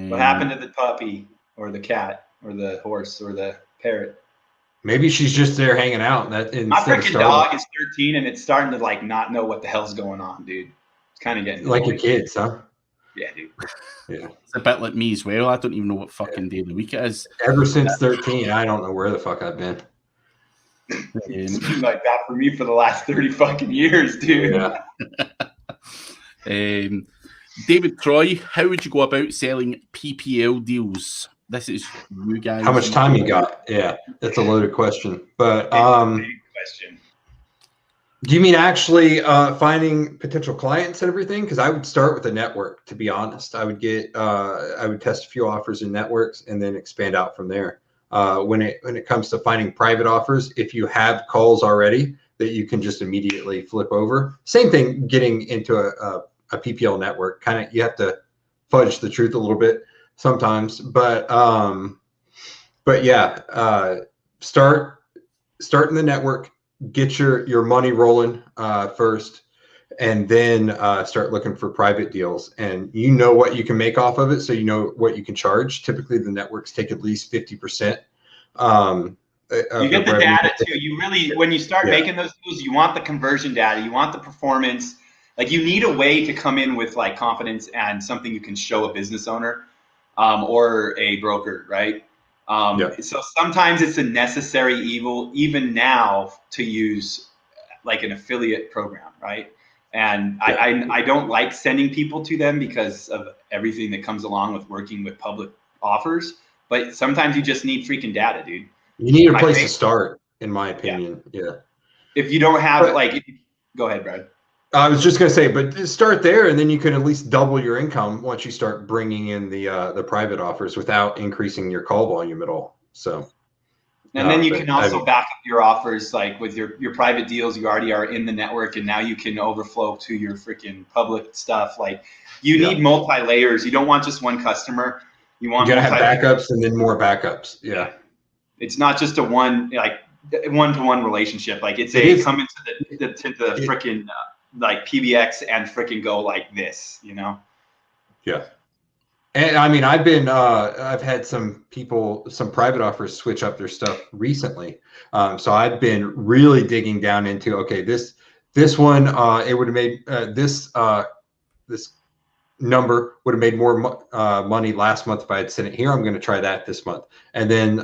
What happened to the puppy or the cat or the horse or the parrot? Maybe she's just there hanging out. My freaking dog is 13 and it's starting to like not know what the hell's going on, dude. It's kind of getting like your kids, huh? Yeah, dude. Yeah. It's a bit like me as well. I don't even know what fucking day of the week it is. Ever since 13, I don't know where the fuck I've been. It's been like that for me for the last 30 fucking years, dude. Yeah. David Troy, how would you go about selling PPL deals? This is you guys. How much time you got? Yeah, that's a loaded question. But big question. Do you mean actually finding potential clients and everything? Because I would start with a network. To be honest, I would test a few offers in networks and then expand out from there. When it comes to finding private offers, if you have calls already that you can just immediately flip over. Same thing, getting into a PPL network. Kind of, you have to fudge the truth a little bit sometimes, but yeah, start in the network, get your money rolling first, and then start looking for private deals. And you know what you can make off of it, so you know what you can charge. Typically, the networks take at least 50%. You get the data too. You really, when you start making those deals, you want the conversion data, you want the performance. Like you need a way to come in with like confidence and something you can show a business owner or a broker, right? So sometimes it's a necessary evil, even now, to use like an affiliate program, right? And I don't like sending people to them because of everything that comes along with working with public offers. But sometimes you just need freaking data, dude. You need a place to start, in my opinion. Yeah. If you don't have go ahead, Brad. I was just gonna say, but start there, and then you can at least double your income once you start bringing in the private offers without increasing your call volume at all. So. And then you can also back up your offers, like with your private deals. You already are in the network, and now you can overflow to your freaking public stuff. Like you need multi-layers. You don't want just one customer. You gotta have backups and then more backups. Yeah. It's not just a one-to-one relationship. Like come into the freaking like PBX and freaking go like this, Yeah. And I mean, I've had some private offers switch up their stuff recently. So I've been really digging down into, okay, this one, it would have made this number would have made more money last month if I had sent it here. I'm going to try that this month. And then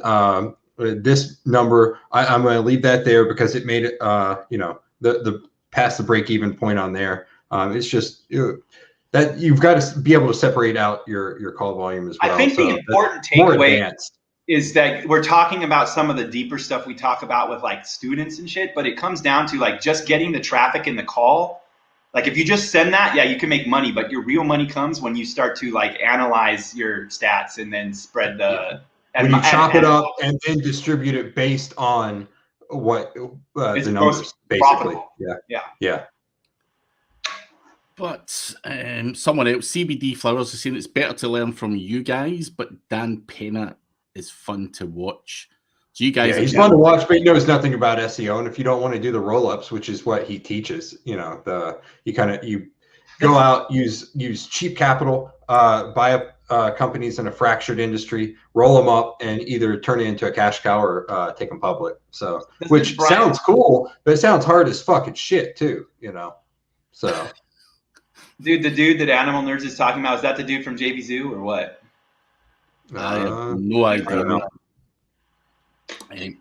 this number, I'm going to leave that there because it made it, the past the break-even point on there. It's just that you've got to be able to separate out your call volume as well. I think the important takeaway is that we're talking about some of the deeper stuff we talk about with like students and shit, but it comes down to like just getting the traffic in the call. Like if you just send that, you can make money, but your real money comes when you start to like analyze your stats and then spread the. When you chop it up and then distribute it based on what the numbers basically. Profitable. Yeah. But someone else, CBD Flowers, is saying it's better to learn from you guys, but Dan Pena is fun to watch. So you guys, he's fun to watch, but he knows nothing about SEO. And if you don't want to do the roll-ups, which is what he teaches, you go out, use cheap capital, buy up companies in a fractured industry, roll them up, and either turn it into a cash cow or take them public. So, which sounds cool, but it sounds hard as fucking shit too, So, dude, the dude that Animal Nerds is talking about, is that the dude from JV Zoo or what? I have no idea. I don't know.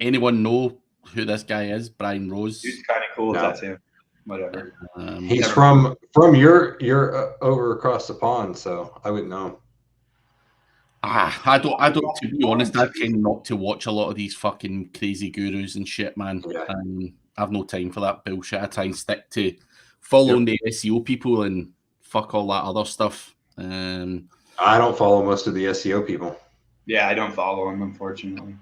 Anyone know who this guy is? Brian Rose. Dude's kind of cool. No. That's him. Whatever. He's from your over across the pond, so I wouldn't know. I don't. To be honest, I tend not to watch a lot of these fucking crazy gurus and shit, man. Yeah. I have no time for that bullshit. I try and stick to following the SEO people and fuck all that other stuff. I don't follow most of the SEO people. Yeah, I don't follow him, unfortunately.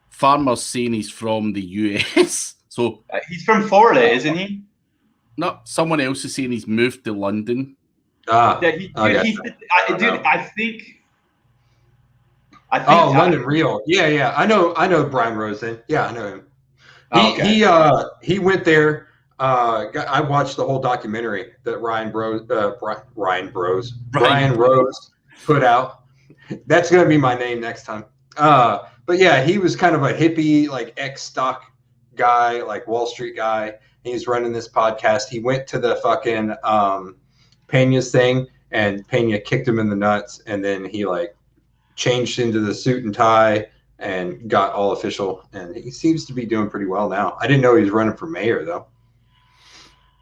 Farmer's saying he's from the US. So he's from Florida, isn't he? No, someone else is saying he's moved to London. Dude, I think. London Real. Yeah. I know Brian Rose then. Yeah, I know him. He went there. I watched the whole documentary that Brian Rose put out. That's gonna be my name next time. But yeah, he was kind of a hippie, like ex-stock guy, like Wall Street guy. He's running this podcast. He went to the fucking Pena's thing, and Pena kicked him in the nuts, and then he like changed into the suit and tie and got all official. And he seems to be doing pretty well now. I didn't know he was running for mayor though.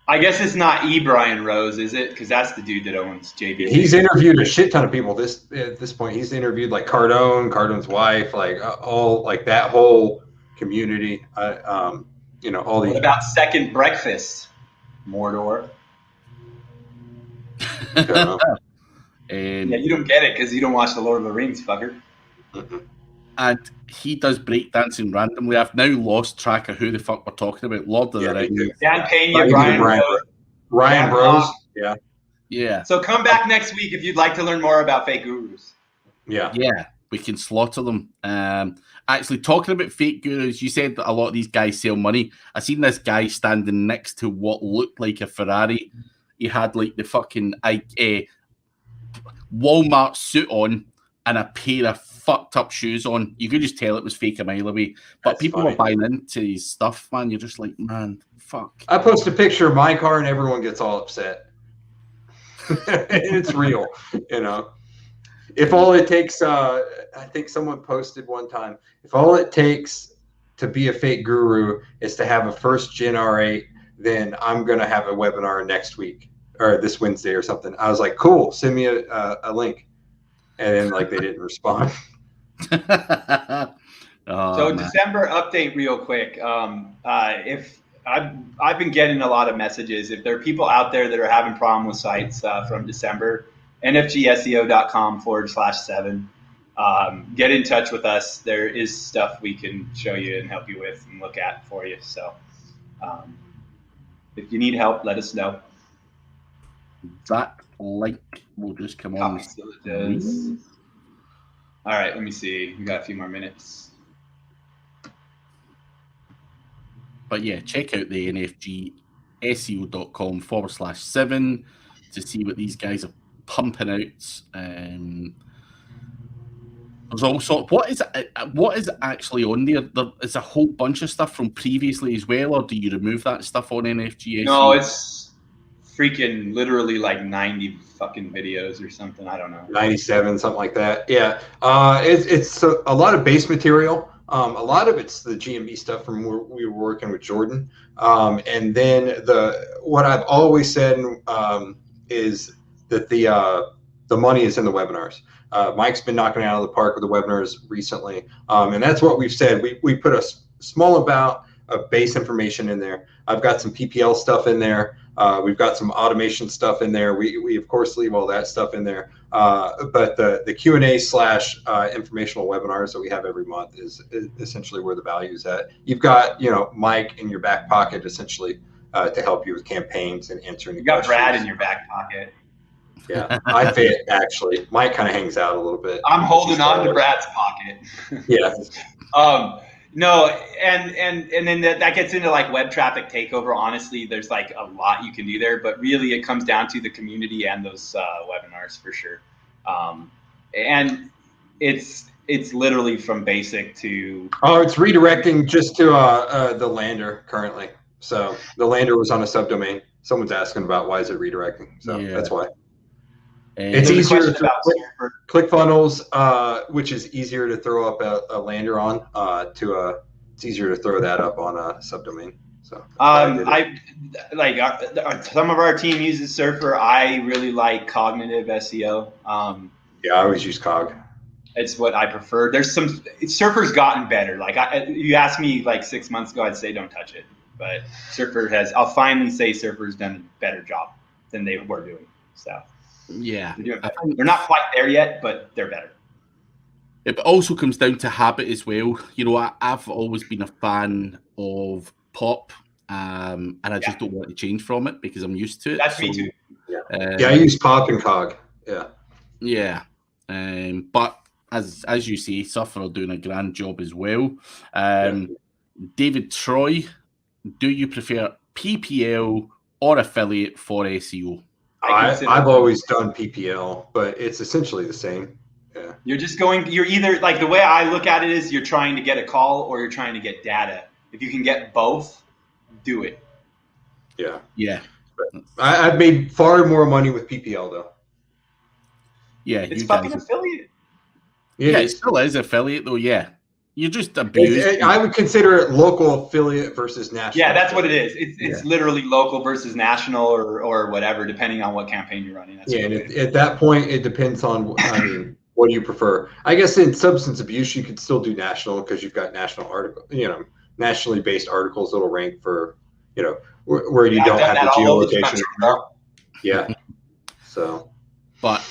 I guess it's not Brian Rose, is it? Because that's the dude that owns JB. He's interviewed a shit ton of people. At this point, he's interviewed like Cardone's wife, like all like that whole community. All these. What about Second Breakfast, Mordor? Yeah, you don't get it because you don't watch the Lord of the Rings, fucker. Mm-hmm. And he does breakdancing randomly. I've now lost track of who the fuck we're talking about. Lord of the Rings. Dan Pena, Ryan Rose. Yeah. So come back next week if you'd like to learn more about fake gurus. Yeah, we can slaughter them. Actually, talking about fake gurus, you said that a lot of these guys sell money. I seen this guy standing next to what looked like a Ferrari. He had like the fucking Walmart suit on and a pair of fucked up shoes on. You could just tell it was fake a mile away. But people were buying into his stuff, man. You're just like, man, fuck. I post a picture of my car and everyone gets all upset. It's real, If all it takes, I think someone posted one time, if all it takes to be a fake guru is to have a first gen R8, then I'm going to have a webinar next week or this Wednesday or something. I was like, cool, send me a link. And then like they didn't respond. December update real quick. If I've been getting a lot of messages, if there are people out there that are having problem with sites from December, nfgseo.com/7. Get in touch with us. There is stuff we can show you and help you with and look at for you. So if you need help, let us know. That link will just come on. Still it does. All right, let me see. We got a few more minutes. But yeah, check out the nfgseo.com/7 to see what these guys are pumping out. There's also what is actually on there? There's a whole bunch of stuff from previously as well, or do you remove that stuff on NFG? No, it's freaking literally like 90 fucking videos or something. I don't know. 97, something like that. Yeah, it's a lot of base material. A lot of it's the GMB stuff from where we were working with Jordan. And then what I've always said is that the money is in the webinars. Mike's been knocking it out of the park with the webinars recently. And that's what we've said. We put a small amount of base information in there. I've got some PPL stuff in there. We've got some automation stuff in there. We of course leave all that stuff in there. But the Q&A / informational webinars that we have every month is essentially where the value is at. You've got, Mike in your back pocket essentially to help you with campaigns and answering the You got questions. Brad in your back pocket. Yeah, I fit actually. Mike kind of hangs out a little bit. I'm holding on to Brad's pocket. Yeah. No, and then that gets into like web traffic takeover. Honestly, there's like a lot you can do there, but really it comes down to the community and those webinars for sure. And it's literally from basic to. Oh, it's redirecting just to the lander currently. So the lander was on a subdomain. Someone's asking about why is it redirecting. So that's why. It's easier to ClickFunnels, which is easier to throw up a lander on. It's easier to throw that up on a subdomain. So I like some of our team uses Surfer. I really like cognitive SEO. Yeah, I always use Cog. It's what I prefer. There's some Surfer's gotten better. Like you asked me like 6 months ago, I'd say don't touch it. But Surfer has. I'll finally say Surfer's done a better job than they were doing. So. Yeah, they're not quite there yet, but they're better. It also comes down to habit as well. You know, I've always been a fan of Pop, and I just don't want to change from it because I'm used to it. That's me too. Yeah, I use Pop and Cog. Yeah. But as you say, Suffer are doing a grand job as well. David Troy, do you prefer PPL or affiliate for SEO? I've always done PPL, but it's essentially the same. Yeah. You're either like the way I look at it is you're trying to get a call or you're trying to get data. If you can get both, do it. Yeah. Yeah. I've made far more money with PPL though. Yeah. It's fucking affiliate. Yeah, it still is affiliate though. Yeah. You're just abused. I would consider it local affiliate versus national. Yeah, that's what it is. It's literally local versus national or whatever, depending on what campaign you're running. That's and at that point, it depends on, what do you prefer? I guess in substance abuse, you could still do national because you've got nationally based articles that'll rank for, where you don't have the geolocation. Yeah. So. But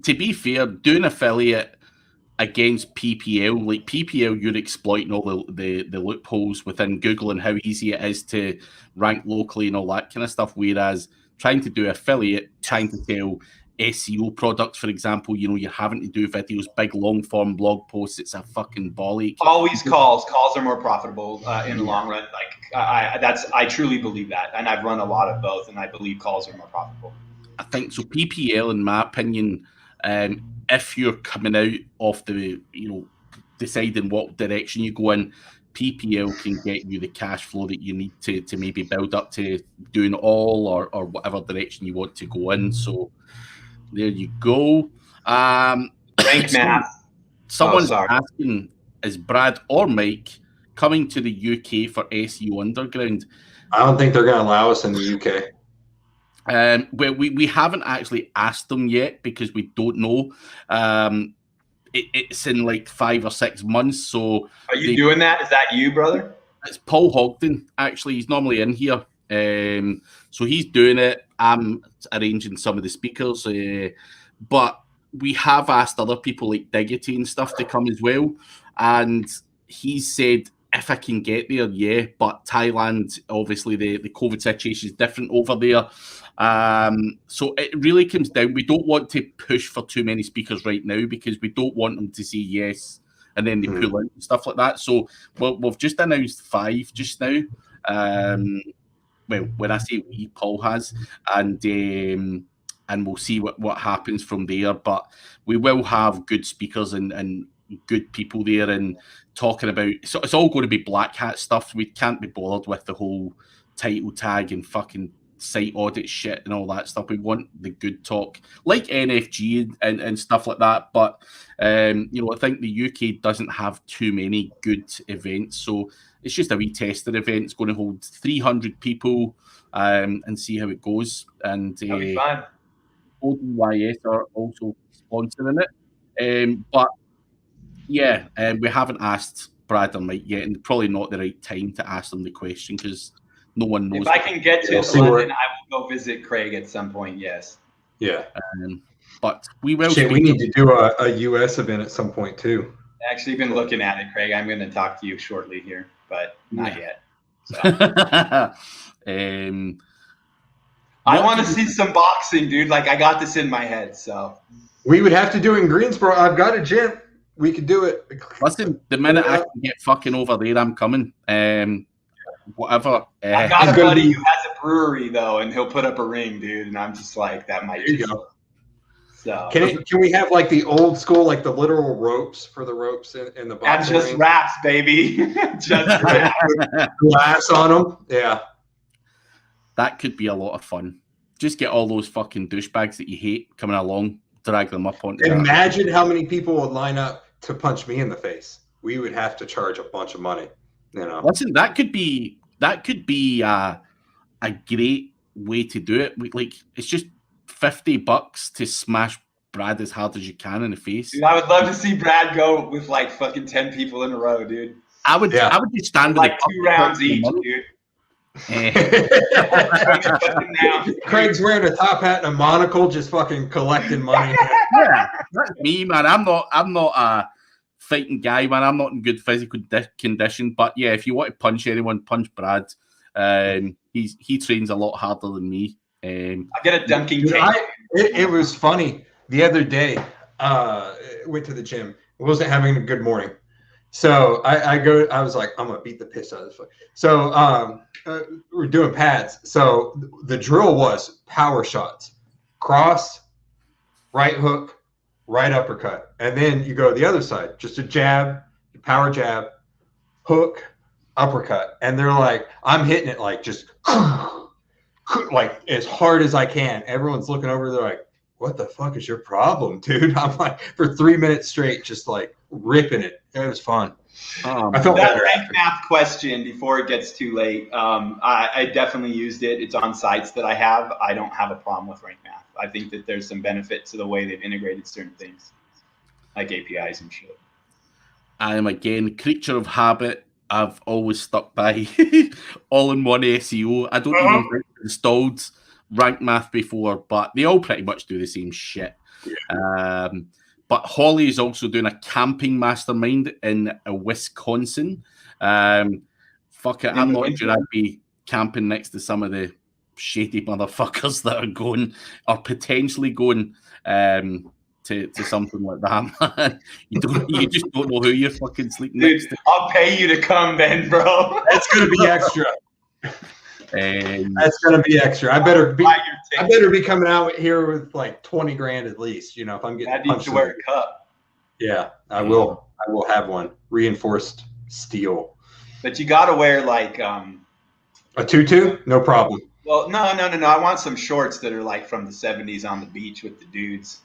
to be fair, doing affiliate against PPL, like PPL, you're exploiting all the loopholes within Google and how easy it is to rank locally and all that kind of stuff. Whereas trying to do affiliate, trying to sell SEO products, for example, you're having to do videos, big long form blog posts. It's a fucking bollock. Always calls are more profitable in the long run. Like I truly believe that, and I've run a lot of both, and I believe calls are more profitable. I think so. PPL, in my opinion, if you're coming out of the, deciding what direction you go in, PPL can get you the cash flow that you need to maybe build up to doing all or whatever direction you want to go in. So there you go. Rank math. Someone's asking, is Brad or Mike coming to the UK for SEO Underground? I don't think they're going to allow us in the UK. Well, we haven't actually asked them yet because we don't know. It's in like 5 or 6 months. So are you doing that? Is that you, brother? It's Paul Hogden. Actually, he's normally in here. So he's doing it. I'm arranging some of the speakers, but we have asked other people like Diggity and stuff to come as well. And he said, if I can get there, yeah. But Thailand, obviously, the COVID situation is different over there. So it really comes down. We don't want to push for too many speakers right now because we don't want them to say yes and then they pull out and stuff like that. So we've just announced 5 just now. Well, when I say we, Paul has, and we'll see what happens from there. But we will have good speakers and good people there and talking about. So it's all going to be black hat stuff. We can't be bothered with the whole title tag and fucking site audit shit and all that stuff. We want the good talk, like NFG and stuff like that. But I think the UK doesn't have too many good events, so it's just a wee tester event. It's going to hold 300 people and see how it goes. And that'll be fun. ODYS are also sponsoring it, but yeah, we haven't asked Brad or Mike yet, and probably not the right time to ask them the question because no one knows. If I can get to London, I will go visit Craig at some point. Yes. Yeah. But we will. We need to do a US event at some point too. Actually, been looking at it, Craig. I'm going to talk to you shortly here, but not yet. So. I want to see some boxing, dude. Like, I got this in my head, so. We would have to do it in Greensboro. I've got a gym. We could do it. Listen, the minute I can get fucking over there, I'm coming. Whatever. I got a buddy who has a brewery, though, and he'll put up a ring, dude. And I'm just like, that might be. So. Can we have like the old school, like the literal ropes for the ropes in the box? And just wraps, baby. Just wraps. Glass on them. Yeah. That could be a lot of fun. Just get all those fucking douchebags that you hate coming along, drag them up onto Imagine how many people would line up to punch me in the face. We would have to charge a bunch of money. You know. Listen, that could be a great way to do it. Like, it's just $50 to smash Brad as hard as you can in the face. Dude, I would love to see Brad go with like fucking 10 people in a row, dude. I would just stand like 2 rounds each, dude. Craig's wearing a top hat and a monocle, just fucking collecting money. Yeah, that's me, man. I'm not a fighting guy, man. I'm not in good physical condition. But yeah, if you want to punch anyone, punch Brad. He trains a lot harder than me. I get a dunking kick. It was funny the other day. Went to the gym. Wasn't having a good morning. So I was like, I'm gonna beat the piss out of this fuck. So we're doing pads. So the drill was power shots, cross, right hook, right uppercut, and then you go to the other side, just a jab, power jab, hook, uppercut, and they're like, I'm hitting it like just like as hard as I can. Everyone's looking over, they're like, what the fuck is your problem, dude? I'm like, for 3 minutes straight, just like ripping it. It was fun. I felt that better rank math question before it gets too late. I definitely used it. It's on sites that I have. I don't have a problem with rank math. I think that there's some benefit to the way they've integrated certain things, like APIs and shit. I am again creature of habit. I've always stuck by all-in-one SEO. I don't even think I've installed rank math before, but they all pretty much do the same shit. Yeah. But Holly is also doing a camping mastermind in Wisconsin. Fuck it, I'm not sure I'd be camping next to some of the shady motherfuckers that are going or potentially going to something like that, man. You just don't know who you're fucking sleeping next to. I'll pay you to come then, bro. That's gonna be extra. That's gonna be extra. I better be coming out here with like 20 grand at least. You know, if I'm getting. I need to wear a cup. Yeah, I will. I will have one reinforced steel. But you gotta wear like a tutu, no problem. Well, no. I want some shorts that are like from the 70s on the beach with the dudes.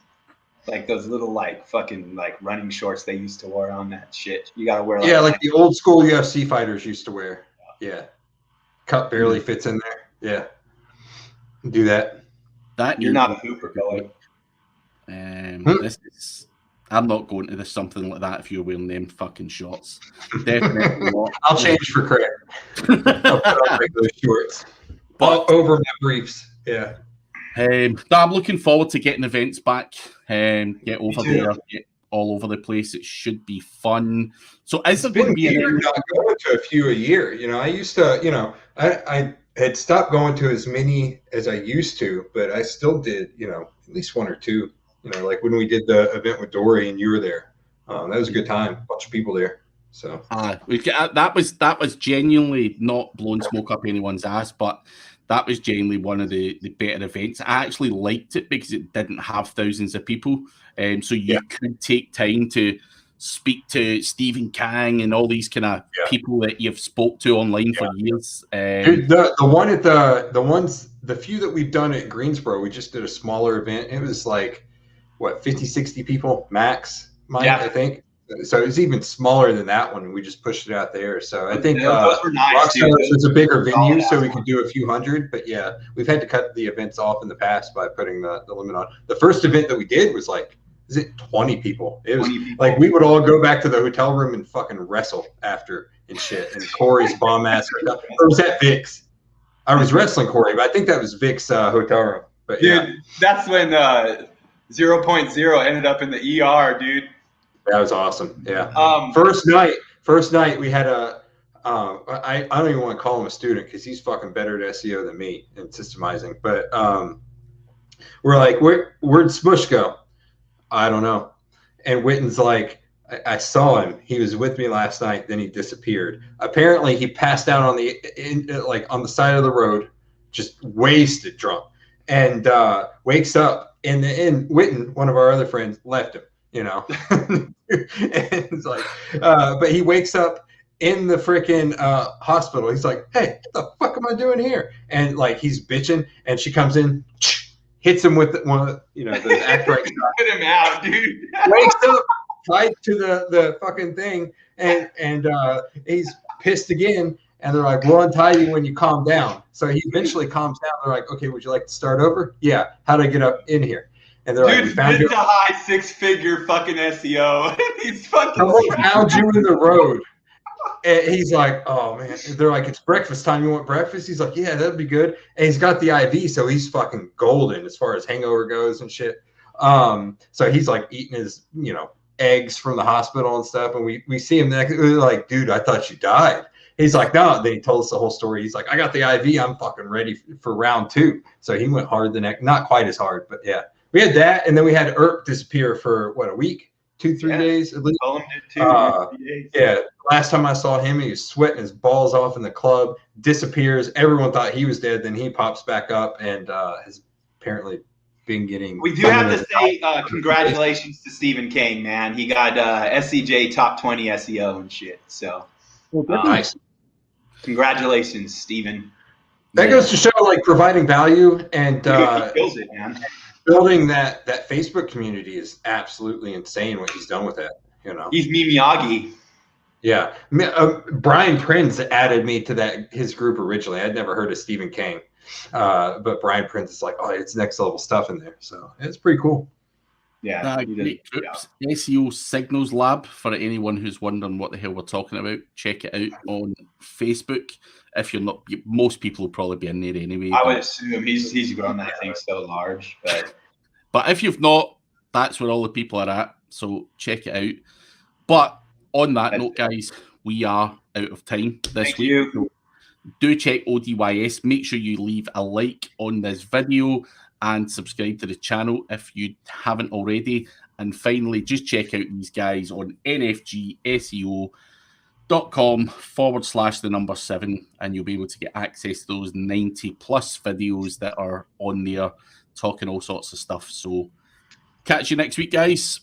Like those little like fucking like running shorts they used to wear on that shit. You gotta wear like the old school UFC fighters used to wear. Yeah. Cup barely fits in there. Yeah. Do that. You're not a hooper, boy. I'm not going to something like that if you're wearing them fucking shorts. Definitely not. I'll change for Craig. I'll put on regular shorts. But over my briefs. Yeah. I'm looking forward to getting events back. Get over there, get all over the place. It should be fun. So is there going to be not going to a few a year? You know, I used to. You know, I had stopped going to as many as I used to, but I still did. You know, at least one or two. You know, like when we did the event with Dory and you were there. That was a good time. A bunch of people there. So that was genuinely not blowing smoke up anyone's ass, but that was genuinely one of the better events. I actually liked it because it didn't have thousands of people, so you could take time to speak to Stephen Kang and all these kind of people that you've spoke to online for years. Dude, the few that we've done at Greensboro, we just did a smaller event. It was like, what, 50, 60 people max, Mike, I think. So it's even smaller than that one. We just pushed it out there. So I think those were nice, it's a bigger venue, so we could do a few hundred. But yeah, we've had to cut the events off in the past by putting the limit on. The first event that we did was like, 20 people? It was like we would all go back to the hotel room and fucking wrestle after and shit. And Corey's bomb ass hotel. Or was that Vic's? I was wrestling Corey, but I think that was Vic's hotel room. But dude, that's when 0.0 ended up in the ER, dude. That was awesome. Yeah. First night we had I don't even want to call him a student because he's fucking better at SEO than me and systemizing. But we're like, where'd Smush go? I don't know. And Witten's like, I saw him. He was with me last night. Then he disappeared. Apparently, he passed out on the side of the road, just wasted drunk, and wakes up. And Witten, one of our other friends, left him. And it's like, but he wakes up in the freaking hospital. He's like, "Hey, what the fuck am I doing here?" And like he's bitching, and she comes in, hits him with the act right shot. Get him out, dude. Wakes up, tied to the fucking thing, and he's pissed again. And they're like, "We'll untie you when you calm down." So he eventually calms down. They're like, "Okay, would you like to start over?" "Yeah." "How'd I get up in here?" And they're like, "Dude, mid to high 6-figure fucking SEO. He's fucking. Someone found you in the road. And he's like, "Oh man." They're like, "It's breakfast time. You want breakfast?" He's like, "Yeah, that'd be good." And he's got the IV, so he's fucking golden as far as hangover goes and shit. So he's like eating his, eggs from the hospital and stuff. And we see him next. We're like, "Dude, I thought you died." He's like, "No." Then he told us the whole story. He's like, "I got the IV. I'm fucking ready for round 2." So he went hard the next, not quite as hard, but yeah. We had that, and then we had Erp disappear for what, a week, 2-3 days at least. Yeah. Last time I saw him, he was sweating his balls off in the club. Disappears. Everyone thought he was dead. Then he pops back up and has apparently been getting. We do have to say congratulations to Stephen Kane, man. He got SCJ top 20 SEO and shit. So nice. Congratulations, Stephen. That goes to show, like, providing value and he kills it, man. Building that Facebook community is absolutely insane. What he's done with it, He's Miyagi. Yeah, Brian Prince added me to his group originally. I'd never heard of Stephen King, but Brian Prince is like, "Oh, it's next level stuff in there," so it's pretty cool. Yeah, great groups. SEO Signals Lab, for anyone who's wondering what the hell we're talking about, check it out on Facebook. If you're not, most people will probably be in there anyway. I would assume he's grown that thing so large, but if you've not, that's where all the people are at. So check it out. But on that note, guys, we are out of time this week. So do check ODYS. Make sure you leave a like on this video and subscribe to the channel if you haven't already. And finally, just check out these guys on nfgseo.com/7, and you'll be able to get access to those 90 plus videos that are on there talking all sorts of stuff. So catch you next week, guys.